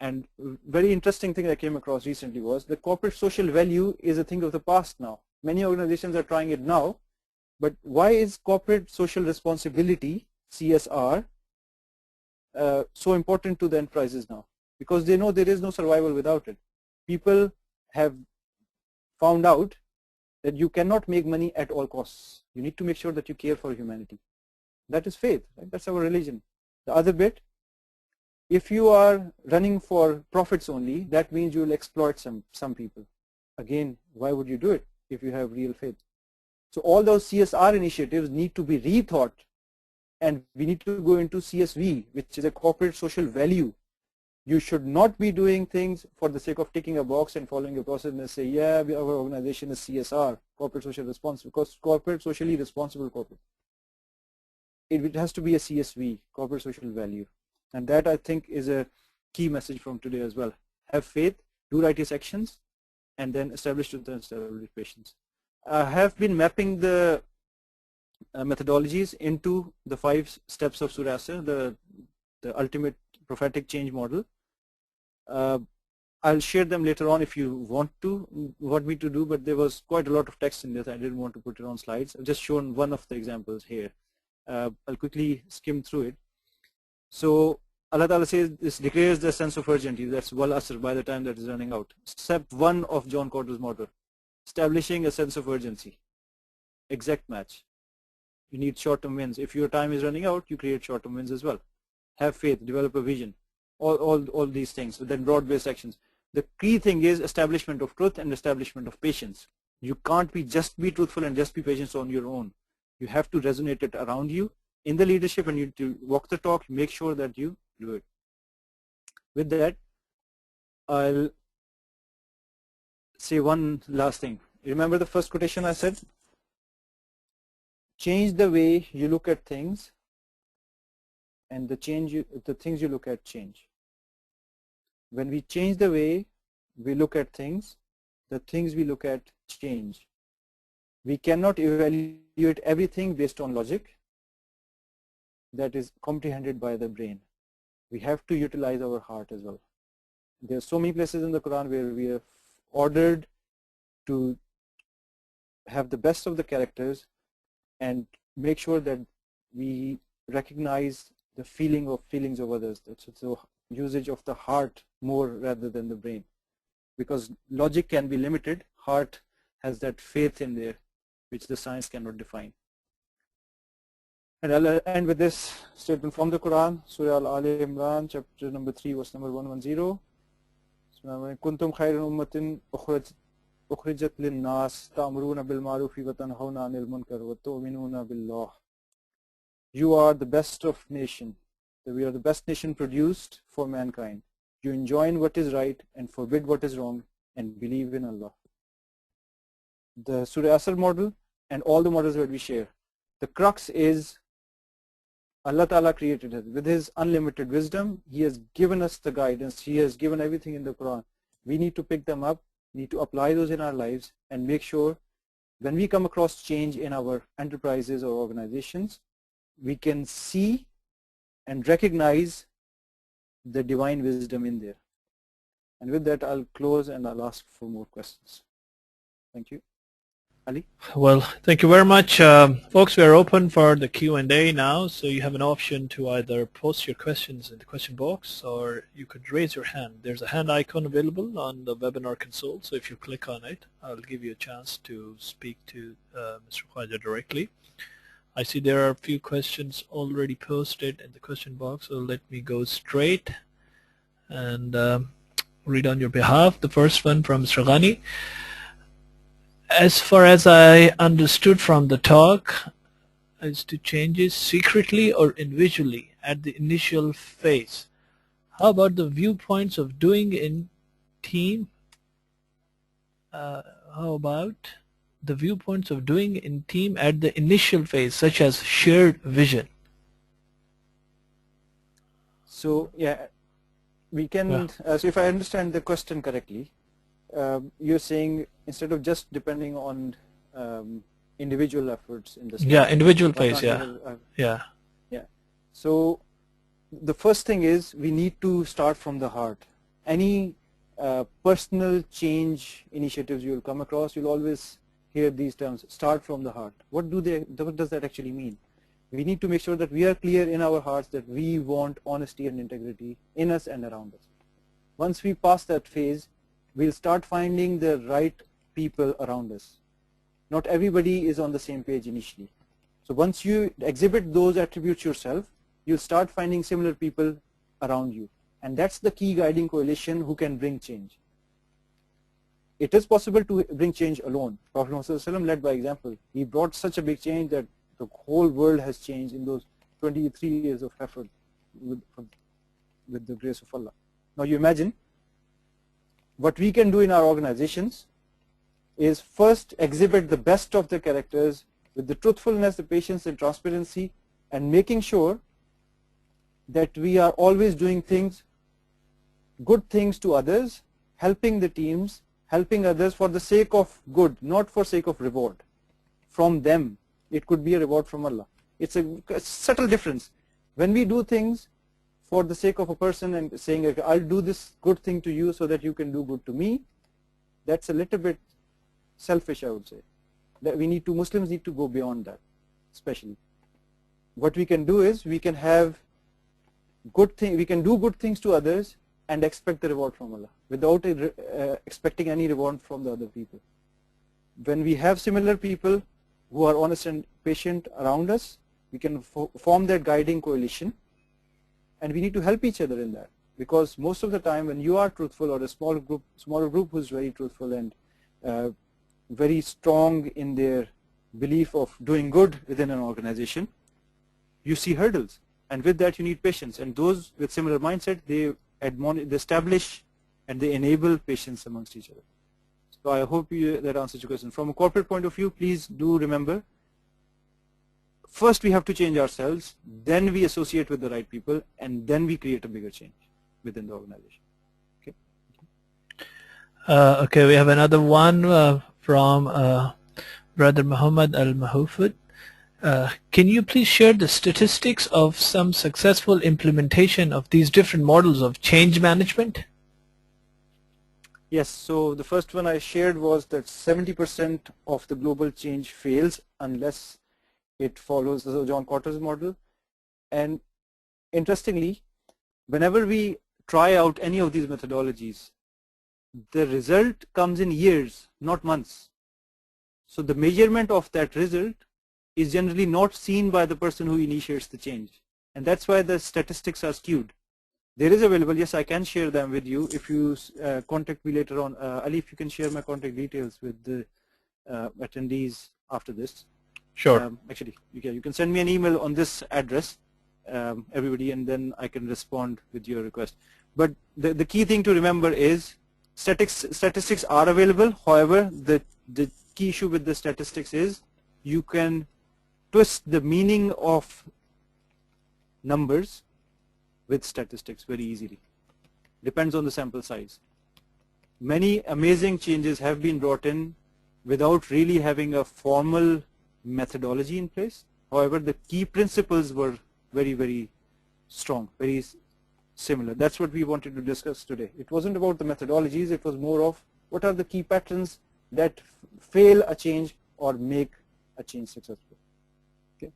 And very interesting thing I came across recently was the corporate social value is a thing of the past now. Many organizations are trying it now, but why is corporate social responsibility, CSR, so important to the enterprises now? Because they know there is no survival without it. People have found out that you cannot make money at all costs. You need to make sure that you care for humanity. That is faith, right? That's our religion. The other bit, if you are running for profits only, that means you will exploit some people. Again, why would you do it if you have real faith? So all those CSR initiatives need to be rethought, and we need to go into CSV, which is a corporate social value. You should not be doing things for the sake of ticking a box and following a process and say, yeah, our organization is CSR, corporate social responsible, because corporate socially responsible corporate. It has to be a CSV, corporate social value. And that I think is a key message from today as well. Have faith, do righteous actions, and then establish truth and establish patience. I have been mapping the methodologies into the 5 steps of Surah Asr, the ultimate prophetic change model. I'll share them later on if you want me to do, but there was quite a lot of text in this. I didn't want to put it on slides. I've just shown one of the examples here. I'll quickly skim through it. So Allah Ta'ala says this declares the sense of urgency. That's wal asr, by the time that is running out. Step 1 of John Kotter's model, establishing a sense of urgency. Exact match. You need short-term wins. If your time is running out, you create short-term wins as well. Have faith, develop a vision. All these things. So then broad-based actions. The key thing is establishment of truth and establishment of patience. You can't just be truthful and just be patient on your own. You have to resonate it around you. in the leadership and you to walk the talk, make sure that you do it. With that, I'll say one last thing. Remember the first quotation I said? Change the way you look at things, and the things you look at change. When we change the way we look at things, the things we look at change. We cannot evaluate everything based on logic that is comprehended by the brain. We have to utilize our heart as well. There are so many places in the Quran where we are ordered to have the best of the characters and make sure that we recognize the feelings of others. That's the usage of the heart more rather than the brain. Because logic can be limited, heart has that faith in there which the science cannot define. And I'll end with this statement from the Quran, Surah Al-Imran, chapter number 3, verse number 110. Kuntum khayran ummatin ukhrijat lin-nas ta'muruna bil ma'rufi wa tanhauna 'anil munkar wa tu'minuna billah. You are the best of nation. We are the best nation produced for mankind. You enjoin what is right and forbid what is wrong and believe in Allah. The Surah Asr model and all the models that we share. The crux is Allah Ta'ala created us. With His unlimited wisdom, He has given us the guidance. He has given everything in the Quran. We need to pick them up, need to apply those in our lives and make sure when we come across change in our enterprises or organizations, we can see and recognize the divine wisdom in there. And with that, I'll close and I'll ask for more questions. Thank you. Ali? Well, thank you very much. Folks, we are open for the Q&A now, so you have an option to either post your questions in the question box or you could raise your hand. There's a hand icon available on the webinar console, so if you click on it, I'll give you a chance to speak to Mr. Khwaja directly. I see there are a few questions already posted in the question box, so let me go straight and read on your behalf. The first one from Mr. Ghani. As far as I understood from the talk, is to changes secretly or individually at the initial phase. How about the viewpoints of doing in team? How about the viewpoints of doing in team at the initial phase, such as shared vision? So yeah, we can, so if I understand the question correctly, you're saying instead of just depending on individual efforts in this. Yeah, individual phase, yeah. So the first thing is we need to start from the heart. Any personal change initiatives you'll come across, you'll always hear these terms, start from the heart. What does that actually mean? We need to make sure that we are clear in our hearts that we want honesty and integrity in us and around us. Once we pass that phase, we'll start finding the right people around us. Not everybody is on the same page initially. So once you exhibit those attributes yourself, you'll start finding similar people around you. And that's the key guiding coalition who can bring change. It is possible to bring change alone. Prophet Muhammad led by example. He brought such a big change that the whole world has changed in those 23 years of effort with the grace of Allah. Now you imagine, what we can do in our organizations is first exhibit the best of the characters with the truthfulness, the patience and transparency, and making sure that we are always doing things, good things to others, helping the teams, helping others for the sake of good, not for sake of reward from them. It could be a reward from Allah. It's a subtle difference. When we do things for the sake of a person and saying, okay, I'll do this good thing to you so that you can do good to me, that's a little bit selfish, I would say. That Muslims need to go beyond that, especially. What we can do is we can do good things to others and expect the reward from Allah without expecting any reward from the other people. When we have similar people who are honest and patient around us, we can form that guiding coalition, and we need to help each other in that, because most of the time when you are truthful, or a smaller group who is very truthful and very strong in their belief of doing good within an organization, you see hurdles, and with that you need patience. And those with similar mindset, they establish and they enable patience amongst each other. So I hope that answers your question. From a corporate point of view, please do remember, first we have to change ourselves, then we associate with the right people, and then we create a bigger change within the organization. Okay. Okay, we have another one from Brother Muhammad Al-Mahufud. Can you please share the statistics of some successful implementation of these different models of change management? Yes, so the first one I shared was that 70% of the global change fails unless it follows the John Cotter's model. And interestingly, whenever we try out any of these methodologies, the result comes in years, not months. So the measurement of that result is generally not seen by the person who initiates the change. And that's why the statistics are skewed. There is available, yes, I can share them with you if you contact me later on. Ali, if you can share my contact details with the attendees after this. Sure. Actually, you can send me an email on this address, everybody, and then I can respond with your request. But the key thing to remember is statistics are available. However, the key issue with the statistics is you can twist the meaning of numbers with statistics very easily. Depends on the sample size. Many amazing changes have been brought in without really having a formal methodology in place. However, the key principles were very, very strong, very similar. That's what we wanted to discuss today. It wasn't about the methodologies, it was more of what are the key patterns that fail a change or make a change successful. Okay.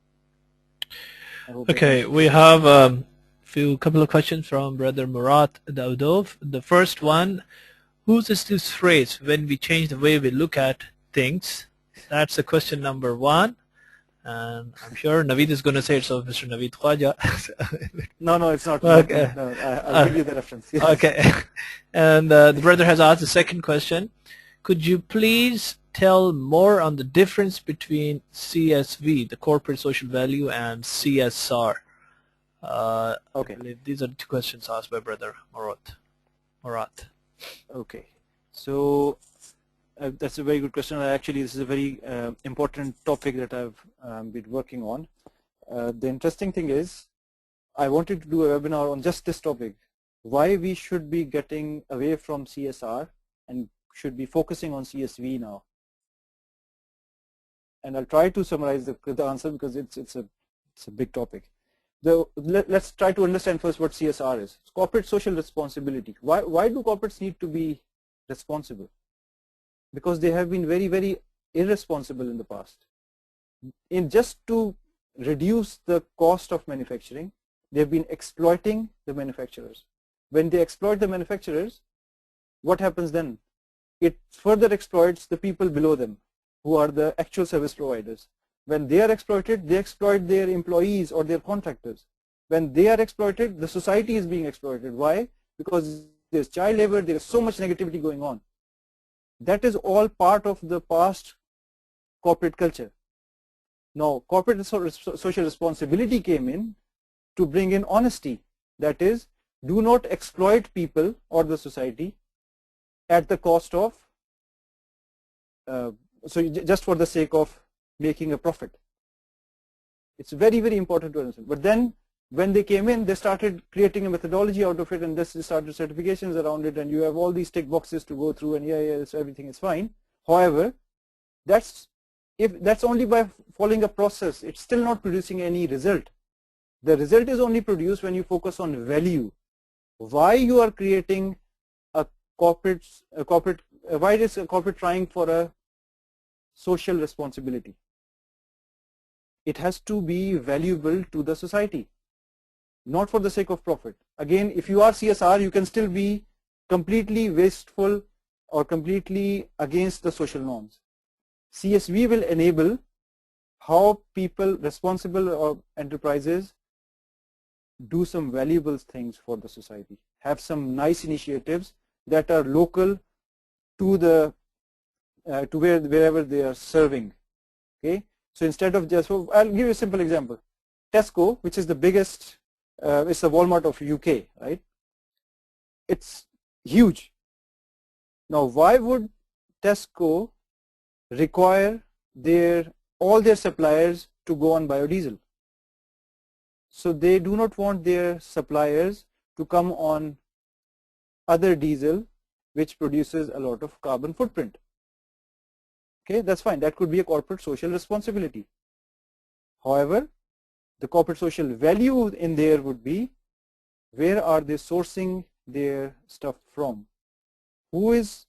Okay, we have couple of questions from Brother Murat Daudov. The first one, whose is this phrase, when we change the way we look at things? That's the question number one. And I'm sure Naveed is going to say it, so Mr. Naveed Khwaja. No, it's not. Okay. No, I'll give you the reference. Yes. Okay. And the brother has asked the second question. Could you please tell more on the difference between CSV, the corporate social value, and CSR? Okay. I believe these are the two questions asked by Brother Murat. Okay. So that's a very good question. Actually, this is a very important topic that I've been working on. The interesting thing is, I wanted to do a webinar on just this topic, why we should be getting away from CSR and should be focusing on CSV now. And I'll try to summarize the answer because it's a big topic. Let's try to understand first what CSR is. It's corporate social responsibility. Why do corporates need to be responsible? Because they have been very, very irresponsible in the past. Just to reduce the cost of manufacturing, they've been exploiting the manufacturers. When they exploit the manufacturers, what happens then? It further exploits the people below them, who are the actual service providers. When they are exploited, they exploit their employees or their contractors. When they are exploited, the society is being exploited. Why? Because there's child labor, there is so much negativity going on. That is all part of the past corporate culture. Now, corporate social responsibility came in to bring in honesty. That is, do not exploit people or the society at the cost of, just for the sake of making a profit. It's very, very important to understand. But then when they came in, they started creating a methodology out of it, and this started certifications around it, and you have all these tick boxes to go through, and so everything is fine. However, that's only by following a process. It's still not producing any result. The result is only produced when you focus on value. Why you are creating why is a corporate trying for a social responsibility? It has to be valuable to the society, not for the sake of profit. Again, if you are CSR, you can still be completely wasteful or completely against the social norms. CSV will enable how people, responsible or enterprises, do some valuable things for the society, have some nice initiatives that are local to the wherever they are serving. Okay, so instead of just, I'll give you a simple example. Tesco, which is the biggest, it's the Walmart of UK, right? It's huge. Now, why would Tesco require all their suppliers to go on biodiesel? So they do not want their suppliers to come on other diesel which produces a lot of carbon footprint. Okay, that's fine. That could be a corporate social responsibility. However, the corporate social value in there would be, where are they sourcing their stuff from? Who is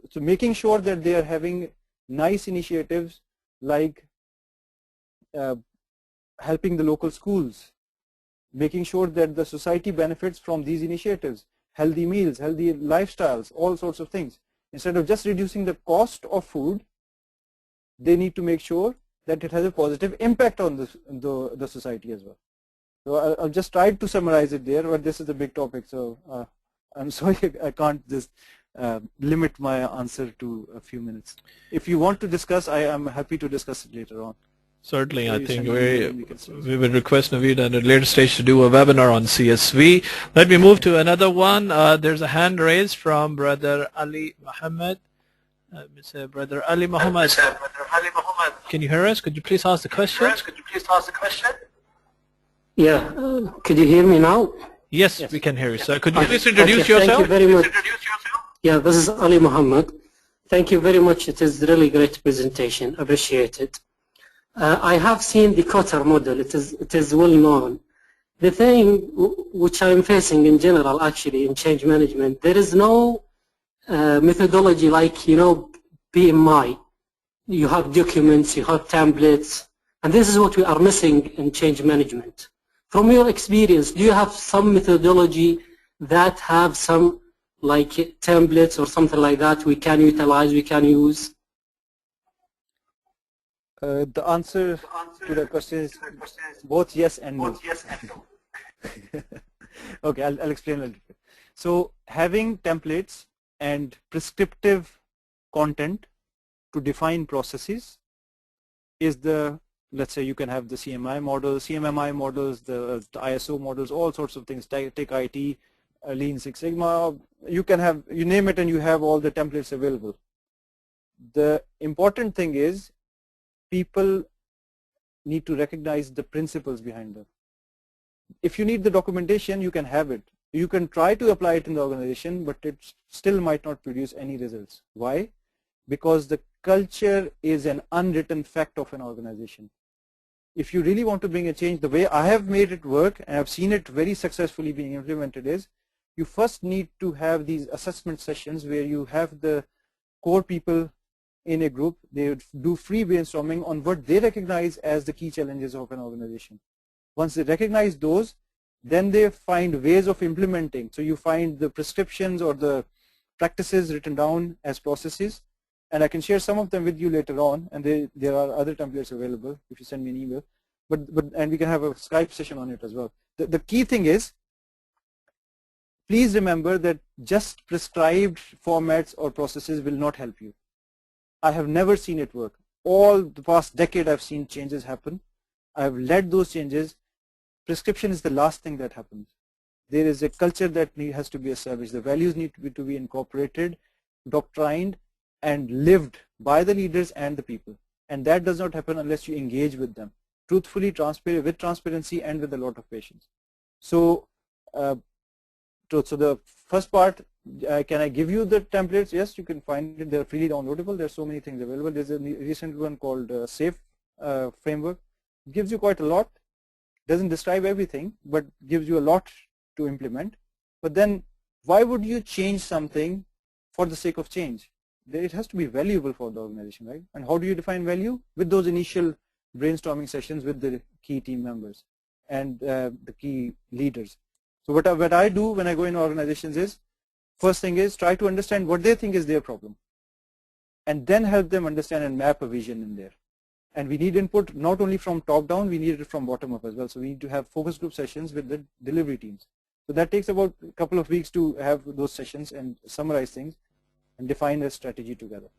so making sure that they are having nice initiatives like helping the local schools, making sure that the society benefits from these initiatives, healthy meals, healthy lifestyles, all sorts of things. Instead of just reducing the cost of food, they need to make sure that it has a positive impact on the society as well. So I'll just try to summarize it there, but this is a big topic, so I'm sorry I can't just limit my answer to a few minutes. If you want to discuss, I am happy to discuss it later on. Certainly, I think we would request Naveed at a later stage to do a webinar on CSV. Let me move to another one. There's a hand raised from Brother Ali Muhammad. Brother Ali Muhammad, can you hear us? Could you please ask the question? Yeah, could you hear me now? Yes, we can hear you, sir. Could you please introduce yourself? Thank you very much. Yeah, this is Ali Muhammad. Thank you very much. It is really great presentation. Appreciate it. I have seen the Qatar model. It is well known. The thing which I'm facing in general, actually, in change management, there is no methodology like, PMI. You have documents, you have templates, and this is what we are missing in change management. From your experience, do you have some methodology that have some like templates or something like that we can utilize, we can use? The answer to the question is both yes and no. Okay, I'll explain a little bit. So having templates and prescriptive content to define processes is let's say you can have the CMI models, CMMI models, the ISO models, all sorts of things, take IT, Lean Six Sigma, you name it and you have all the templates available. The important thing is people need to recognize the principles behind them. If you need the documentation, you can have it. You can try to apply it in the organization, but it still might not produce any results. Why? Because the culture is an unwritten fact of an organization. If you really want to bring a change, the way I have made it work, and I've seen it very successfully being implemented, is you first need to have these assessment sessions where you have the core people in a group. They would do free brainstorming on what they recognize as the key challenges of an organization. Once they recognize those, then they find ways of implementing. So you find the prescriptions or the practices written down as processes, and I can share some of them with you later on, and there are other templates available if you send me an email, and we can have a Skype session on it as well. The key thing is, please remember that just prescribed formats or processes will not help you. I have never seen it work. All the past decade I've seen changes happen. I've led those changes. Prescription is the last thing that happens. There is a culture that has to be established. The values need to be incorporated, doctrined, and lived by the leaders and the people. And that does not happen unless you engage with them truthfully, with transparency, and with a lot of patience. So, so the first part, can I give you the templates? Yes, you can find it. They're freely downloadable. There's so many things available. There's a recent one called SAFE framework. It gives you quite a lot. Doesn't describe everything, but gives you a lot to implement. But then why would you change something for the sake of change? It has to be valuable for the organization, right? And how do you define value? With those initial brainstorming sessions with the key team members and the key leaders. So what I do when I go in organizations is, first thing is try to understand what they think is their problem, and then help them understand and map a vision in there. And we need input not only from top down, we need it from bottom up as well. So we need to have focus group sessions with the delivery teams. So that takes about a couple of weeks to have those sessions and summarize things and define a strategy together.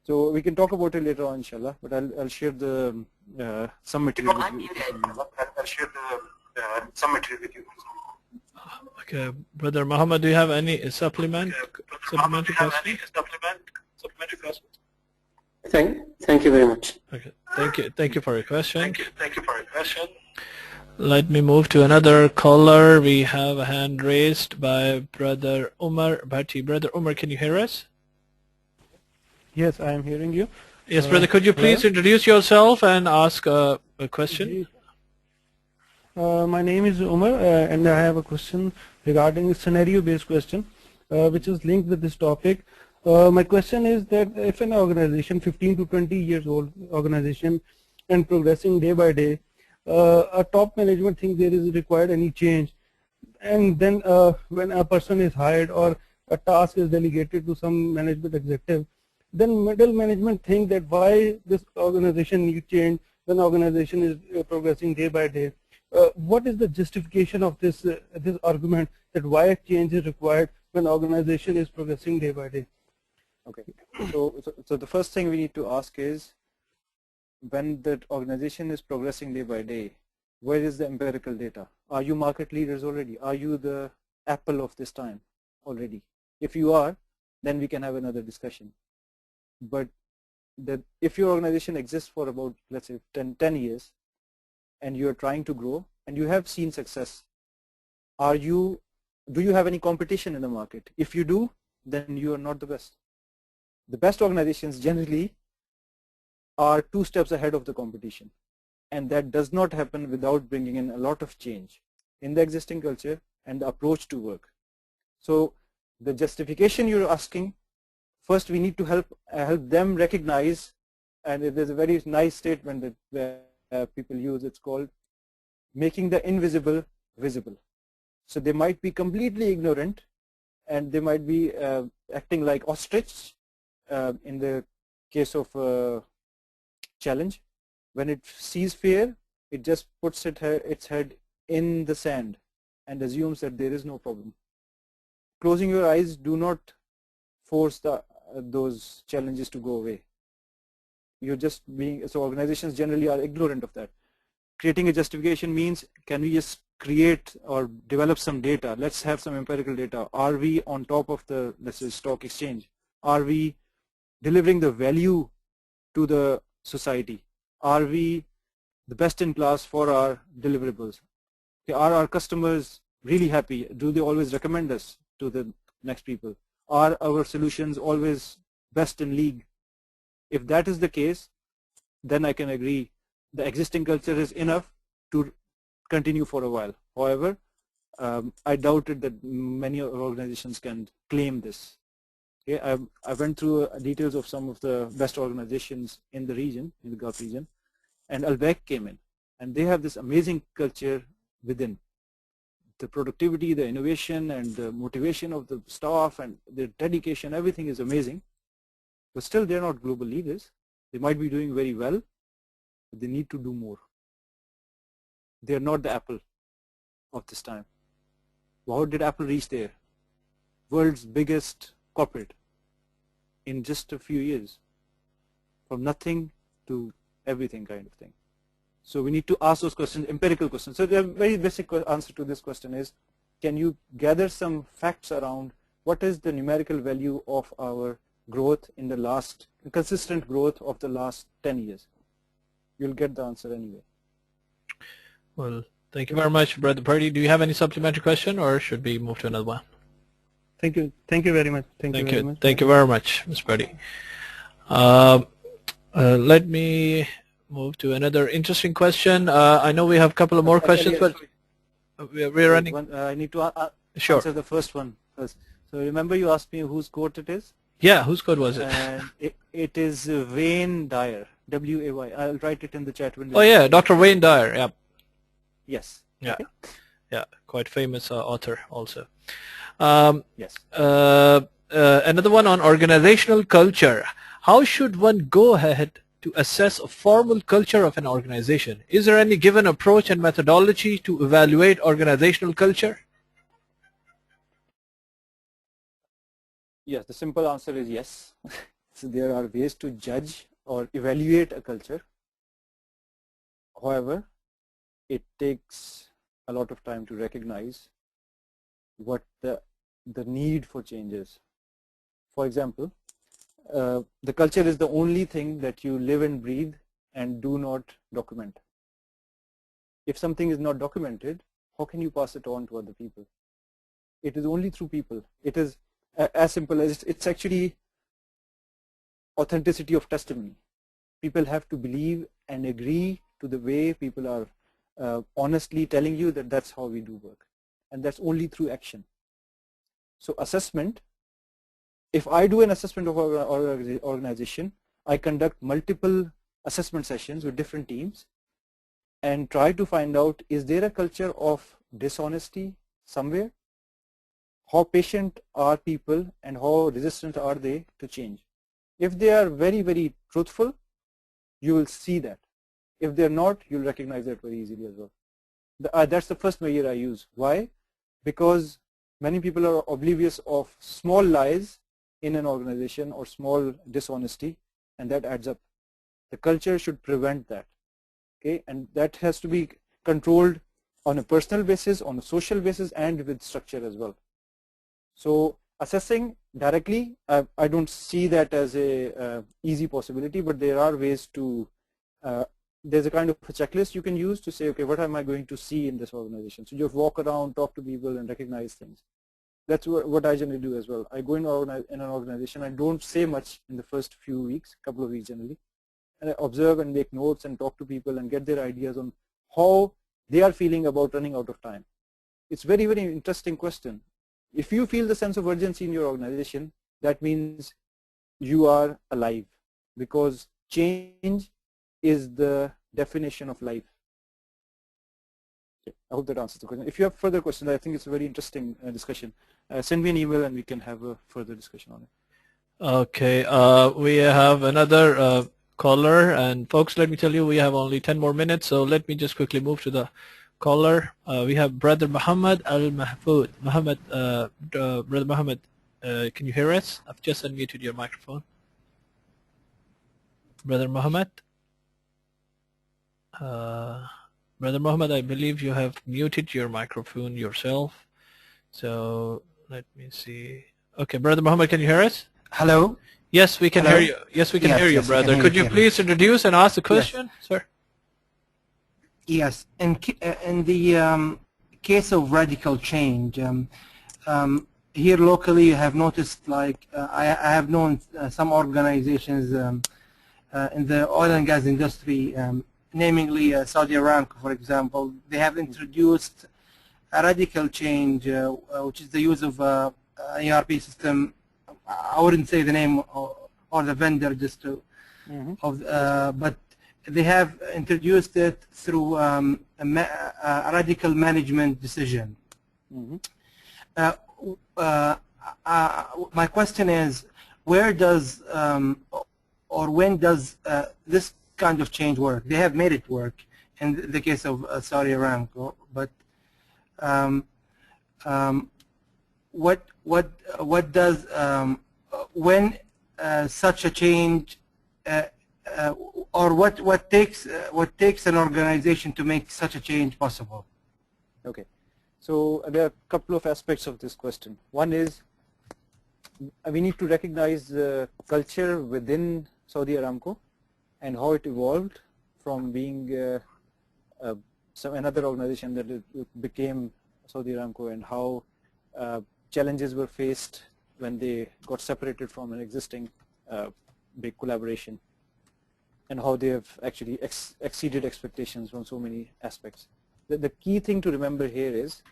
So we can talk about it later on, inshallah. But I'll share the some material with you. I'll share the some material with you. Okay, Brother Muhammad, do you have any supplementary question? Thank you very much. Okay, thank you for your question. Thank you for your question. Let me move to another caller. We have a hand raised by Brother Umar Bhatti. Brother Umar, can you hear us? Yes, I am hearing you. Yes, brother, could you please introduce yourself and ask a question? My name is Umar, and I have a question regarding a scenario-based question, which is linked with this topic. My question is that if an organization, 15 to 20 years old organization, and progressing day by day, a top management thinks there is required any change, and then when a person is hired or a task is delegated to some management executive, then middle management think that why this organization needs change when organization is progressing day by day. What is the justification of this argument that why change is required when organization is progressing day by day? Okay, so the first thing we need to ask is, when the organization is progressing day by day, where is the empirical data? Are you market leaders already? Are you the Apple of this time already? If you are, then we can have another discussion. But if your organization exists for about, let's say, 10 years, and you're trying to grow, and you have seen success, do you have any competition in the market? If you do, then you are not the best. The best organizations generally are 2 steps ahead of the competition, and that does not happen without bringing in a lot of change in the existing culture and the approach to work. So the justification you're asking, first we need to help them recognize, and there's a very nice statement that people use. It's called making the invisible visible. So they might be completely ignorant, and they might be acting like ostrich in the case of challenge. When it sees fear, it just puts its head in the sand and assumes that there is no problem. Closing your eyes do not force those challenges to go away. You're just so organizations generally are ignorant of that. Creating a justification means, can we just create or develop some data? Let's have some empirical data. Are we on top of the, let's say, stock exchange? Are we delivering the value to the society? Are we the best in class for our deliverables? Okay, are our customers really happy? Do they always recommend us to the next people? Are our solutions always best in league? If that is the case, then I can agree the existing culture is enough to continue for a while. However, I doubted that many organizations can claim this. Okay, I went through details of some of the best organizations in the region, in the Govt region, and Albeck came in, and they have this amazing culture within. The productivity, the innovation, and the motivation of the staff, and their dedication, everything is amazing. But still, they're not global leaders. They might be doing very well, but they need to do more. They're not the Apple of this time. How did Apple reach there? World's biggest corporate in just a few years, from nothing to everything kind of thing. So we need to ask those questions, empirical questions. So the very basic answer to this question is, can you gather some facts around what is the numerical value of our growth in the last, consistent growth of the last 10 years? You'll get the answer anyway. Well, thank you very much, Brother Purdy. Do you have any supplementary question, or should we move to another one? Thank you. Thank you very much. Thank you very much. Thank you very much, Ms. Purdy. Let me move to another interesting question. I know we have a couple of more questions, but we're running. I need to Sure. answer the first one first. So remember you asked me whose quote it is? Yeah, whose code was it? And it is Wayne Dyer, W-A-Y. I'll write it in the chat window. Oh yeah, Dr. Wayne Dyer. Yeah. Yes. Yeah. Okay. Yeah, quite famous author also. Yes. Another one on organizational culture. How should one go ahead to assess a formal culture of an organization? Is there any given approach and methodology to evaluate organizational culture? Yes, the simple answer is yes. So there are ways to judge or evaluate a culture. However, it takes a lot of time to recognize what the need for change is. For example, the culture is the only thing that you live and breathe and do not document. If something is not documented, how can you pass it on to other people? It is only through people. It is as simple as it's actually authenticity of testimony. People have to believe and agree to the way people are honestly telling you that that's how we do work, and that's only through action. So assessment, if I do an assessment of our organization, I conduct multiple assessment sessions with different teams and try to find out, is there a culture of dishonesty somewhere? How patient are people and how resistant are they to change? If they are very, very truthful, you will see that. If they're not, you'll recognize that very easily as well. That's the first measure I use. Why? Because many people are oblivious of small lies in an organization or small dishonesty, and that adds up. The culture should prevent that. Okay, and that has to be controlled on a personal basis, on a social basis, and with structure as well. So assessing directly, I don't see that as a easy possibility, but there are ways to, there's a kind of a checklist you can use to say, okay, what am I going to see in this organization? So you walk around, talk to people, and recognize things. That's what I generally do as well. I go in an organization, I don't say much in the first few weeks, couple of weeks generally, and I observe and make notes and talk to people and get their ideas on how they are feeling about running out of time. It's very, very interesting question. If you feel the sense of urgency in your organization, that means you are alive, because change is the definition of life. Okay, I hope that answers the question. If you have further questions, I think it's a very interesting discussion. Send me an email and we can have a further discussion on it. Okay, we have another caller, and folks, let me tell you, we have only 10 more minutes, so let me just quickly move to the caller. We have Brother Muhammad Al-Mahfoud. Brother Muhammad, can you hear us? I've just unmuted your microphone. Brother Muhammad? Brother Muhammad, I believe you have muted your microphone yourself. So let me see. Okay, Brother Muhammad, can you hear us? Hello? Yes, we can Hello? hear you. Yes, we can hear you, yes, brother. Could you please introduce and ask the question, sir? Yes. In the case of radical change, here locally you have noticed, like, I have known some organizations in the oil and gas industry, namely Saudi Aramco, for example. They have introduced a radical change, which is the use of an ERP system. I wouldn't say the name or the vendor just to, but they have introduced it through a radical management decision. My question is, where does or when does this kind of change work? They have made it work in the case of Saudi Aramco, but what does when such a change or what takes an organization to make such a change possible? Okay, so there are a couple of aspects of this question. One is we need to recognize the culture within Saudi Aramco and how it evolved from being another organization that it became Saudi Aramco, and how challenges were faced when they got separated from an existing big collaboration, and how they have actually exceeded expectations from so many aspects. The key thing to remember here is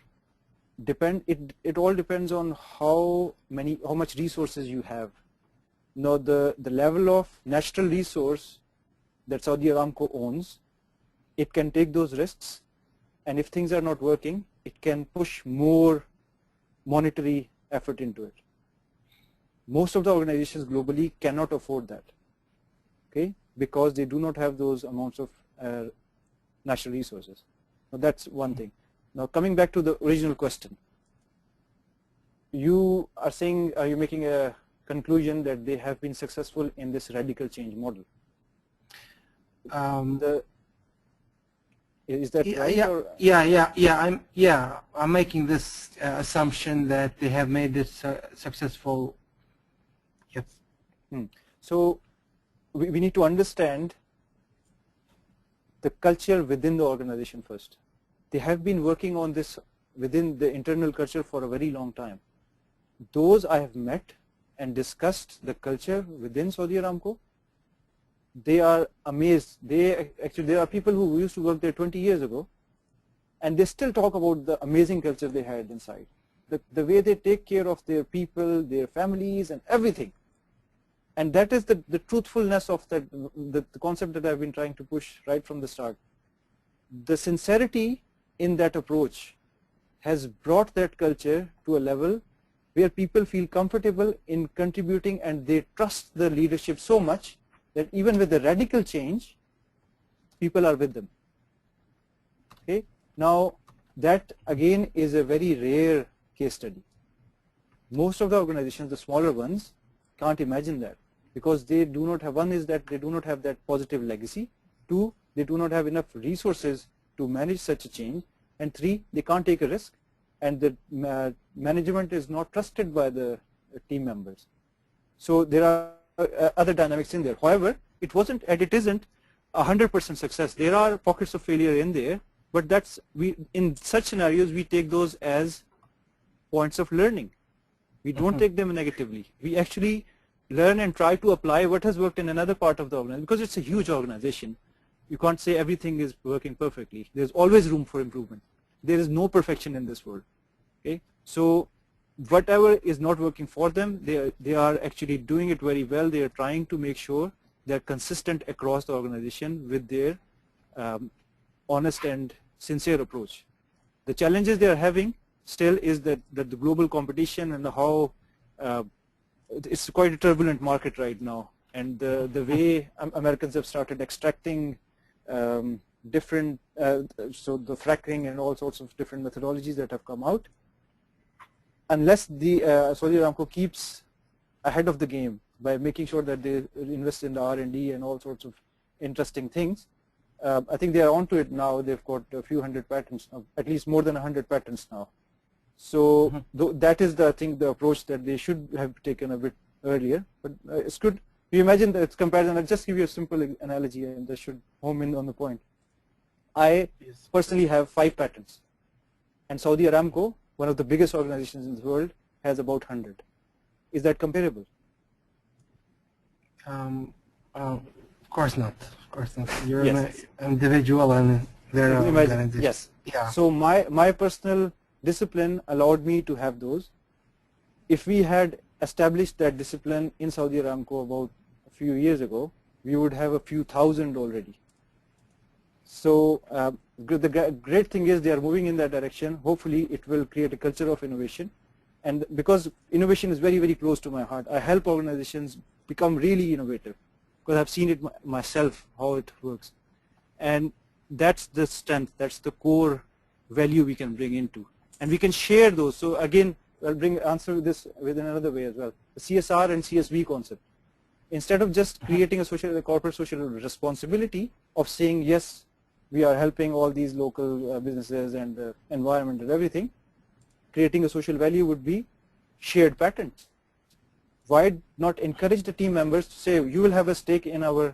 it all depends on how much resources you have. Now the level of natural resource that Saudi Aramco owns, it can take those risks, and if things are not working, it can push more monetary effort into it. Most of the organizations globally cannot afford that, okay, because they do not have those amounts of natural resources. Now that's one thing. Now coming back to the original question, you are saying, are you making a conclusion that they have been successful in this radical change model. Is that right? I'm making this assumption that they have made this successful. Yes. So we need to understand the culture within the organization first. They have been working on this within the internal culture for a very long time. Those I have met and discussed the culture within Saudi Aramco, they are amazed. There are people who used to work there 20 years ago, and they still talk about the amazing culture they had inside. The way they take care of their people, their families, and everything. And that is the truthfulness of the concept that I've been trying to push right from the start. The sincerity in that approach has brought that culture to a level where people feel comfortable in contributing, and they trust the leadership so much that even with the radical change, people are with them. Okay. Now that again is a very rare case study. Most of the organizations, the smaller ones, can't imagine that, because they do not have, one is that they do not have that positive legacy, two, they do not have enough resources to manage such a change, and three, they can't take a risk, and the management is not trusted by the team members. So there are other dynamics in there. However, it wasn't and it isn't 100% success. There are pockets of failure in there, but in such scenarios we take those as points of learning. We don't take them negatively. We actually learn and try to apply what has worked in another part of the organization, because it's a huge organization. You can't say everything is working perfectly. There's always room for improvement. There is no perfection in this world. Okay, so whatever is not working for them, they are actually doing it very well. They are trying to make sure they're consistent across the organization with their honest and sincere approach. The challenges they are having still is that the global competition and how it's quite a turbulent market right now, and the way Americans have started extracting different, so the fracking and all sorts of different methodologies that have come out. Unless the Saudi Aramco keeps ahead of the game by making sure that they invest in the R&D and all sorts of interesting things, I think they are onto it now. They've got a few hundred patents, at least more than 100 patents now. So that is I think the approach that they should have taken a bit earlier. But it's good. You imagine that it's comparison. I'll just give you a simple analogy, and that should home in on the point. I personally have 5 patents, and Saudi Aramco, one of the biggest organizations in the world, has about 100. Is that comparable? Of course not. Of course not. You're an individual, and they're an organization. Yes. Yeah. So my personal discipline allowed me to have those. If we had established that discipline in Saudi Aramco about a few years ago, we would have a few thousand already. So the great thing is they are moving in that direction. Hopefully it will create a culture of innovation, and because innovation is very, very close to my heart, I help organizations become really innovative, because I've seen it myself how it works, and that's the strength, that's the core value we can bring into, and we can share those. So again, I'll answer this with another way as well. The CSR and CSV concept. Instead of just creating a corporate social responsibility of saying yes, we are helping all these local businesses and the environment and everything, creating a social value would be shared patents. Why not encourage the team members to say, you will have a stake in our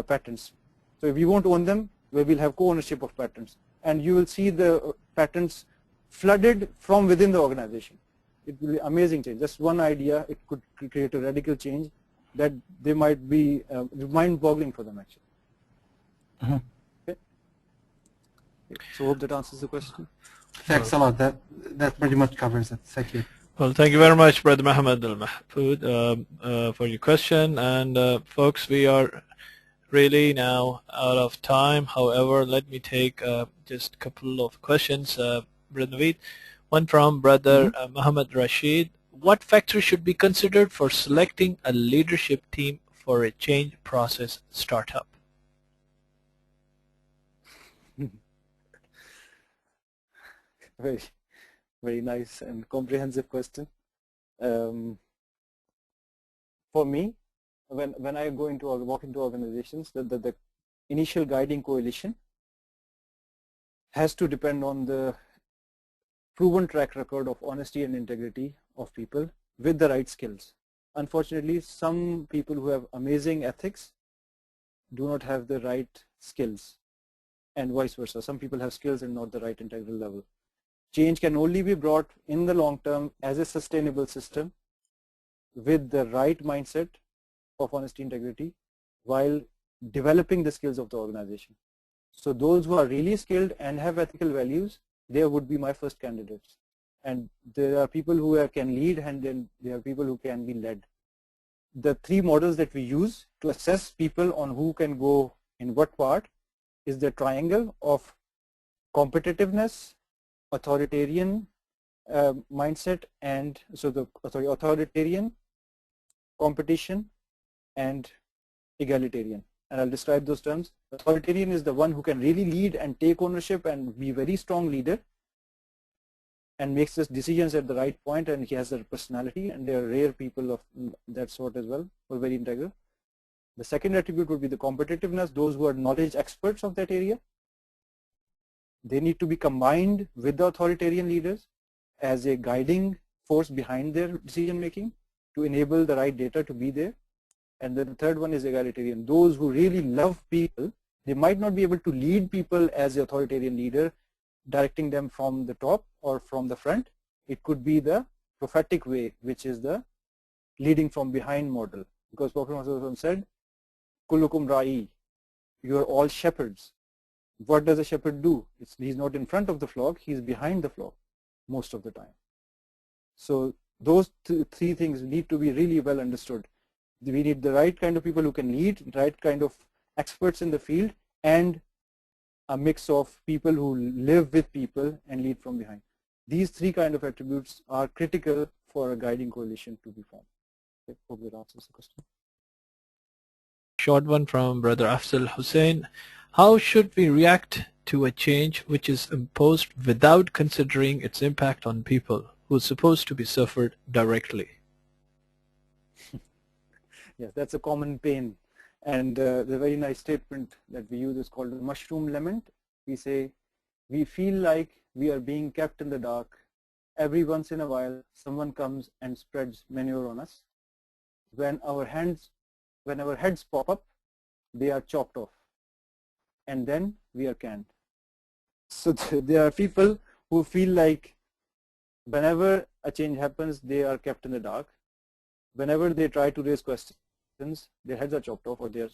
patents. So if you won't own them, we will have co-ownership of patents. And you will see the patents flooded from within the organization. It will be amazing change. Just one idea, it could create a radical change that they might be mind-boggling for them actually. Okay. So hope that answers the question. Thanks a lot. That pretty much covers it. Thank you. Well, thank you very much, Brother Muhammad Al-Mahfoud, for your question. And folks, we are really now out of time. However, let me take just a couple of questions, Brother Naveed. One from Brother Muhammad Rashid. What factors should be considered for selecting a leadership team for a change process startup? Very, very nice and comprehensive question. for me, when I go into or walk into organizations, the initial guiding coalition has to depend on the proven track record of honesty and integrity of people with the right skills. Unfortunately, some people who have amazing ethics do not have the right skills, and vice versa. Some people have skills and not the right integral level. Change can only be brought in the long term as a sustainable system with the right mindset of honesty integrity while developing the skills of the organization. So those who are really skilled and have ethical values, they would be my first candidates. And there are people who can lead, and then there are people who can be led. The three models that we use to assess people on who can go in what part is the triangle of competitiveness, authoritarian mindset, and so the authoritarian, competition, and egalitarian. And I'll describe those terms. Authoritarian is the one who can really lead and take ownership and be a very strong leader and makes his decisions at the right point, and he has a personality, and there are rare people of that sort as well who are very integral. The second attribute would be the competitiveness, those who are knowledge experts of that area. They need to be combined with the authoritarian leaders as a guiding force behind their decision making to enable the right data to be there. And then the third one is egalitarian, those who really love people. They might not be able to lead people as the authoritarian leader, directing them from the top or from the front. It could be the prophetic way, which is the leading from behind model. Because Prophet Muhammad said, Kullukum ra'i, you are all shepherds. What does a shepherd do? He's not in front of the flock, he's behind the flock most of the time. So those three things need to be really well understood. We need the right kind of people who can lead, right kind of experts in the field, and a mix of people who live with people and lead from behind. These three kind of attributes are critical for a guiding coalition to be formed. I hope that answers the question. Short one from Brother Afzal Hussain. How should we react to a change which is imposed without considering its impact on people who are supposed to be suffered directly? Yes, that's a common pain. And the very nice statement that we use is called the mushroom lament. We say, we feel like we are being kept in the dark. Every once in a while, someone comes and spreads manure on us. When our heads pop up, they are chopped off. And then we are canned. So there are people who feel like whenever a change happens, they are kept in the dark. Whenever they try to raise questions, their heads are chopped off or they are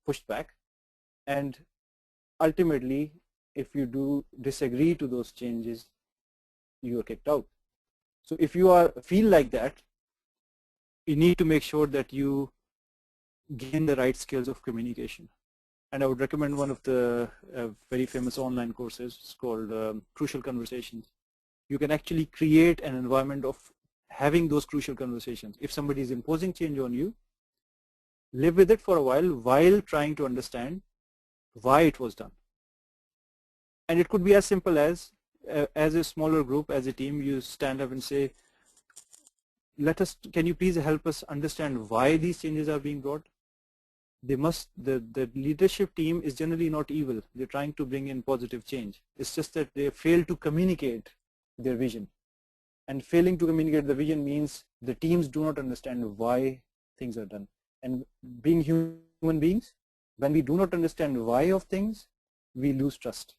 pushed back. And ultimately, if you do disagree to those changes, you are kicked out. So if you feel like that, you need to make sure that you gain the right skills of communication. And I would recommend one of the very famous online courses. It's called Crucial Conversations. You can actually create an environment of having those crucial conversations. If somebody is imposing change on you, live with it for a while trying to understand why it was done. And it could be as simple as a smaller group, as a team, you stand up and say, can you please help us understand why these changes are being brought? The leadership team is generally not evil. They're trying to bring in positive change. It's just that they fail to communicate their vision. And failing to communicate the vision means the teams do not understand why things are done. And being human beings, when we do not understand why of things, we lose trust.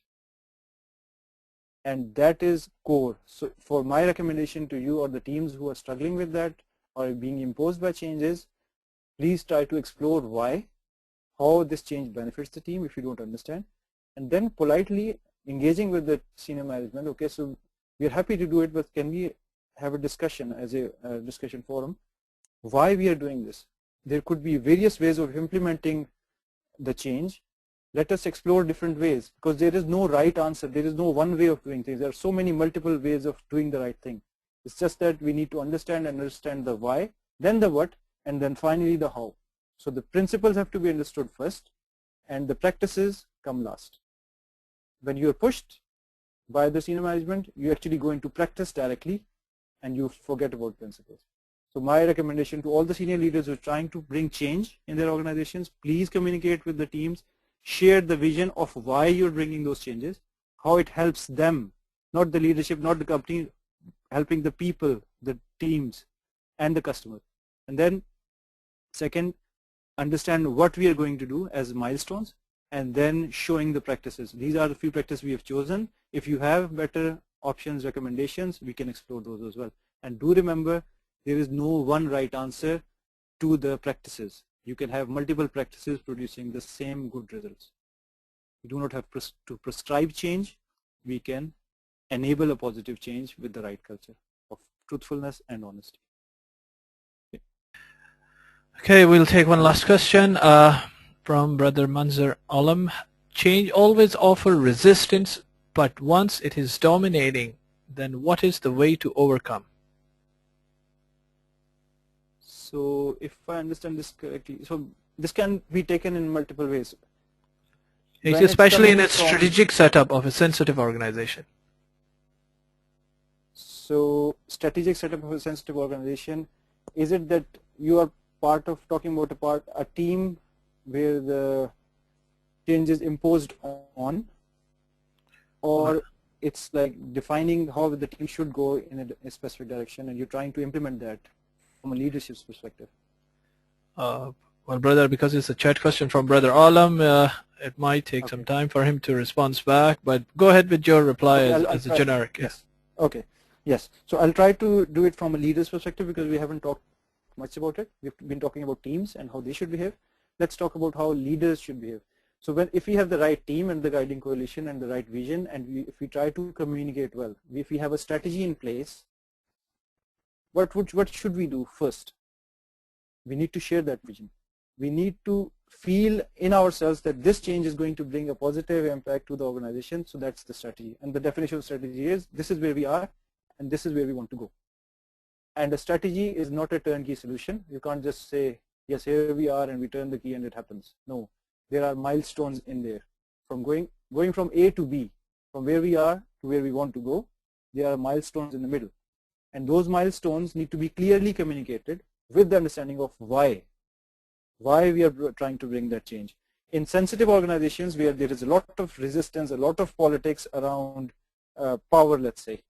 And that is core. So for my recommendation to you or the teams who are struggling with that or being imposed by changes, please try to explore why, how this change benefits the team if you don't understand, and then politely engaging with the senior management. Okay, so we are happy to do it, but can we have a discussion as a discussion forum, why we are doing this? There could be various ways of implementing the change. Let us explore different ways, because there is no right answer. There is no one way of doing things. There are so many multiple ways of doing the right thing. It's just that we need to understand the why, then the what, and then finally the how. So the principles have to be understood first, and the practices come last. When you are pushed by the senior management, you actually go into practice directly, and you forget about principles. So my recommendation to all the senior leaders who are trying to bring change in their organizations, please communicate with the teams, share the vision of why you're bringing those changes, how it helps them, not the leadership, not the company, helping the people, the teams, and the customer. And then second, understand what we are going to do as milestones, and then showing the practices. These are the few practices we have chosen. If you have better options, recommendations, we can explore those as well. And do remember, there is no one right answer to the practices. You can have multiple practices producing the same good results. We do not have to prescribe change. We can enable a positive change with the right culture of truthfulness and honesty. Okay, we'll take one last question from Brother Manzar Alam. Change always offers resistance, but once it is dominating, then what is the way to overcome? So if I understand this correctly, so this can be taken in multiple ways. It's especially in a strategic setup of a sensitive organization. So strategic setup of a sensitive organization, is it that you are part of talking about a team where the change is imposed on, or it's like defining how the team should go in a specific direction and you're trying to implement that from a leadership's perspective? Well, brother, because it's a chat question from Brother Alam, it might take some time for him to respond back, but go ahead with your reply as a generic. Yes. Okay. Yes. So I'll try to do it from a leader's perspective because we haven't talked much about it. We've been talking about teams and how they should behave. Let's talk about how leaders should behave. So if we have the right team and the guiding coalition and the right vision, and if we try to communicate well, if we have a strategy in place, what should we do first? We need to share that vision. We need to feel in ourselves that this change is going to bring a positive impact to the organization. So that's the strategy. And the definition of strategy is, this is where we are and this is where we want to go. And a strategy is not a turnkey solution. You can't just say, yes, here we are and we turn the key and it happens. No, there are milestones in there. From going from A to B, from where we are to where we want to go, there are milestones in the middle. And those milestones need to be clearly communicated with the understanding of why we are trying to bring that change. In sensitive organizations where there is a lot of resistance, a lot of politics around power, let's say,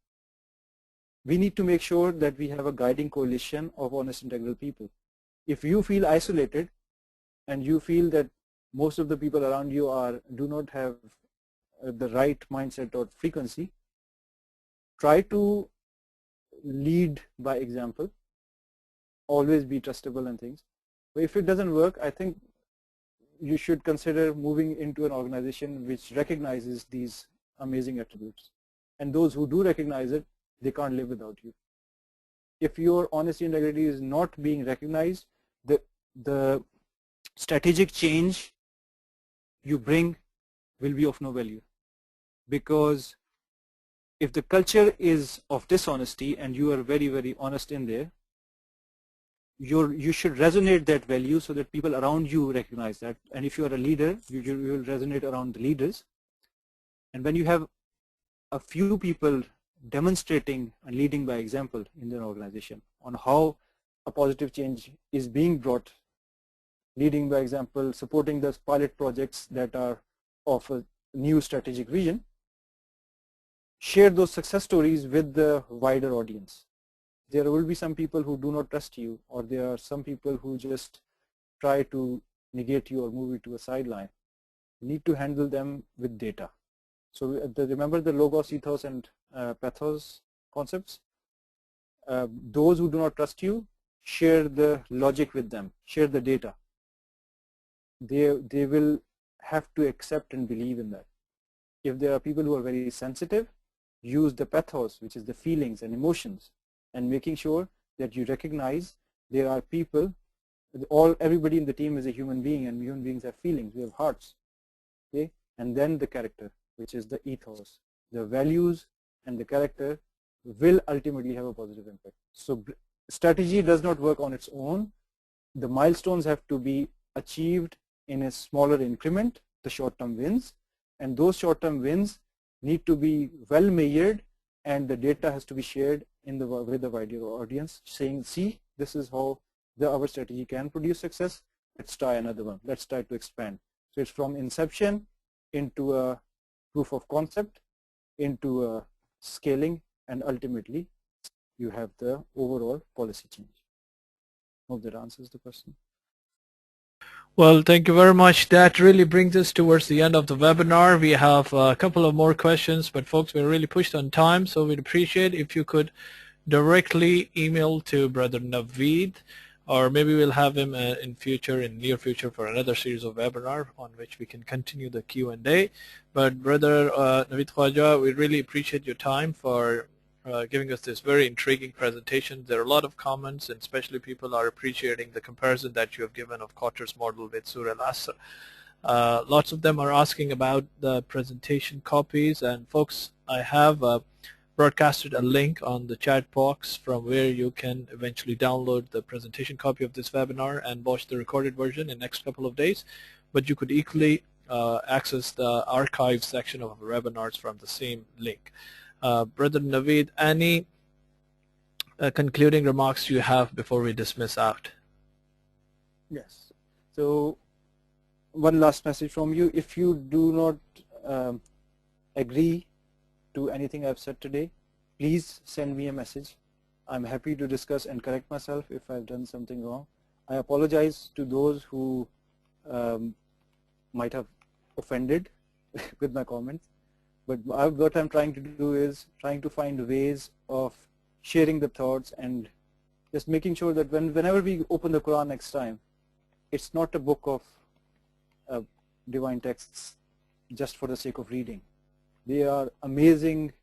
we need to make sure that we have a guiding coalition of honest, integral people. If you feel isolated and you feel that most of the people around you do not have the right mindset or frequency, try to lead by example, always be trustable and things. But if it doesn't work, I think you should consider moving into an organization which recognizes these amazing attributes. And those who do recognize it, they can't live without you. If your honesty and integrity is not being recognized, the strategic change you bring will be of no value. Because if the culture is of dishonesty and you are very, very honest in there, you should resonate that value so that people around you recognize that. And if you are a leader, you will resonate around the leaders. And when you have a few people demonstrating and leading by example in their organization on how a positive change is being brought, leading by example, supporting those pilot projects that are of a new strategic vision, share those success stories with the wider audience. There will be some people who do not trust you, or there are some people who just try to negate you or move you to a sideline. You need to handle them with data. So remember the logos, ethos, and pathos concepts? Those who do not trust you, share the logic with them, share the data. They will have to accept and believe in that. If there are people who are very sensitive, use the pathos, which is the feelings and emotions, and making sure that you recognize there are people, everybody in the team is a human being, and human beings have feelings, we have hearts. Okay? And then the character, which is the ethos. The values and the character will ultimately have a positive impact. So strategy does not work on its own. The milestones have to be achieved in a smaller increment, the short-term wins, and those short-term wins need to be well measured, and the data has to be shared in the with the wider audience, saying, see, this is how our strategy can produce success. Let's try another one. Let's try to expand. So it's from inception into a proof of concept, into a scaling, and ultimately you have the overall policy change. Hope that answers the question. Well, thank you very much. That really brings us towards the end of the webinar. We have a couple of more questions, but folks, we're really pushed on time, so we'd appreciate if you could directly email to Brother Naveed, or maybe we'll have him in near future for another series of webinar on which we can continue the Q&A. But Brother Naveed Khwaja, we really appreciate your time for giving us this very intriguing presentation. There are a lot of comments, and especially people are appreciating the comparison that you have given of Cotter's model with Surah Al-Asr. Lots of them are asking about the presentation copies, and folks, I have broadcasted a link on the chat box from where you can eventually download the presentation copy of this webinar and watch the recorded version in the next couple of days. But you could equally access the archive section of webinars from the same link. Brother Naveed, any concluding remarks you have before we dismiss out? Yes. So one last message from you. If you do not agree to anything I've said today, please send me a message. I'm happy to discuss and correct myself if I've done something wrong. I apologize to those who might have offended with my comments. But what I'm trying to do is trying to find ways of sharing the thoughts and just making sure that whenever we open the Quran next time, it's not a book of divine texts just for the sake of reading. They are amazing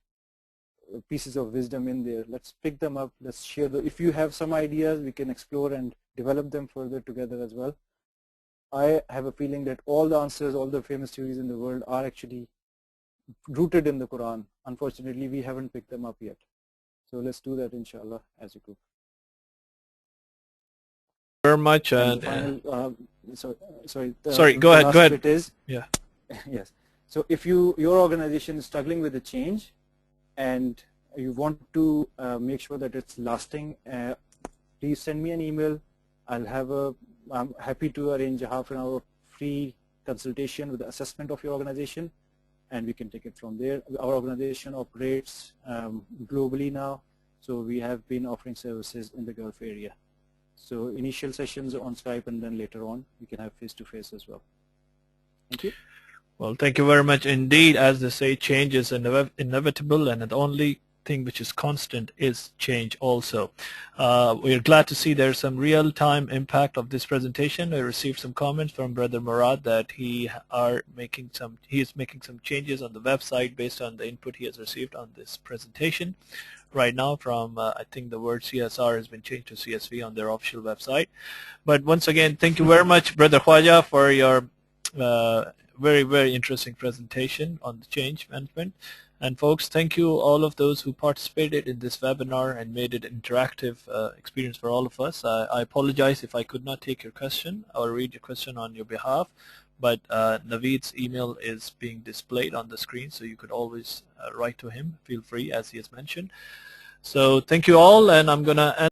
pieces of wisdom in there. Let's pick them up. Let's share them. If you have some ideas, we can explore and develop them further together as well. I have a feeling that all the answers, all the famous theories in the world are actually rooted in the Quran. Unfortunately, we haven't picked them up yet. So let's do that, inshallah, as a group. Very much. And the final, sorry, go ahead. Go ahead. Bit is, yeah. Yes. So if your organization is struggling with the change and you want to make sure that it's lasting, please send me an email. I'm happy to arrange a half an hour free consultation with the assessment of your organization, and we can take it from there. Our organization operates globally now, so we have been offering services in the Gulf area. So initial sessions on Skype, and then later on we can have face-to-face as well. Thank you. Well, thank you very much indeed. As they say, change is inevitable, and the only thing which is constant is change also. We are glad to see there's some real-time impact of this presentation. I received some comments from Brother Murad that he is making some changes on the website based on the input he has received on this presentation. Right now from, I think the word CSR has been changed to CSV on their official website. But once again, thank you very much, Brother Khwaja, for your very, very interesting presentation on the change management. And folks, thank you all of those who participated in this webinar and made it an interactive experience for all of us. I apologize if I could not take your question or read your question on your behalf, but Naveed's email is being displayed on the screen, so you could always write to him. Feel free, as he has mentioned. So thank you all, and I'm going to end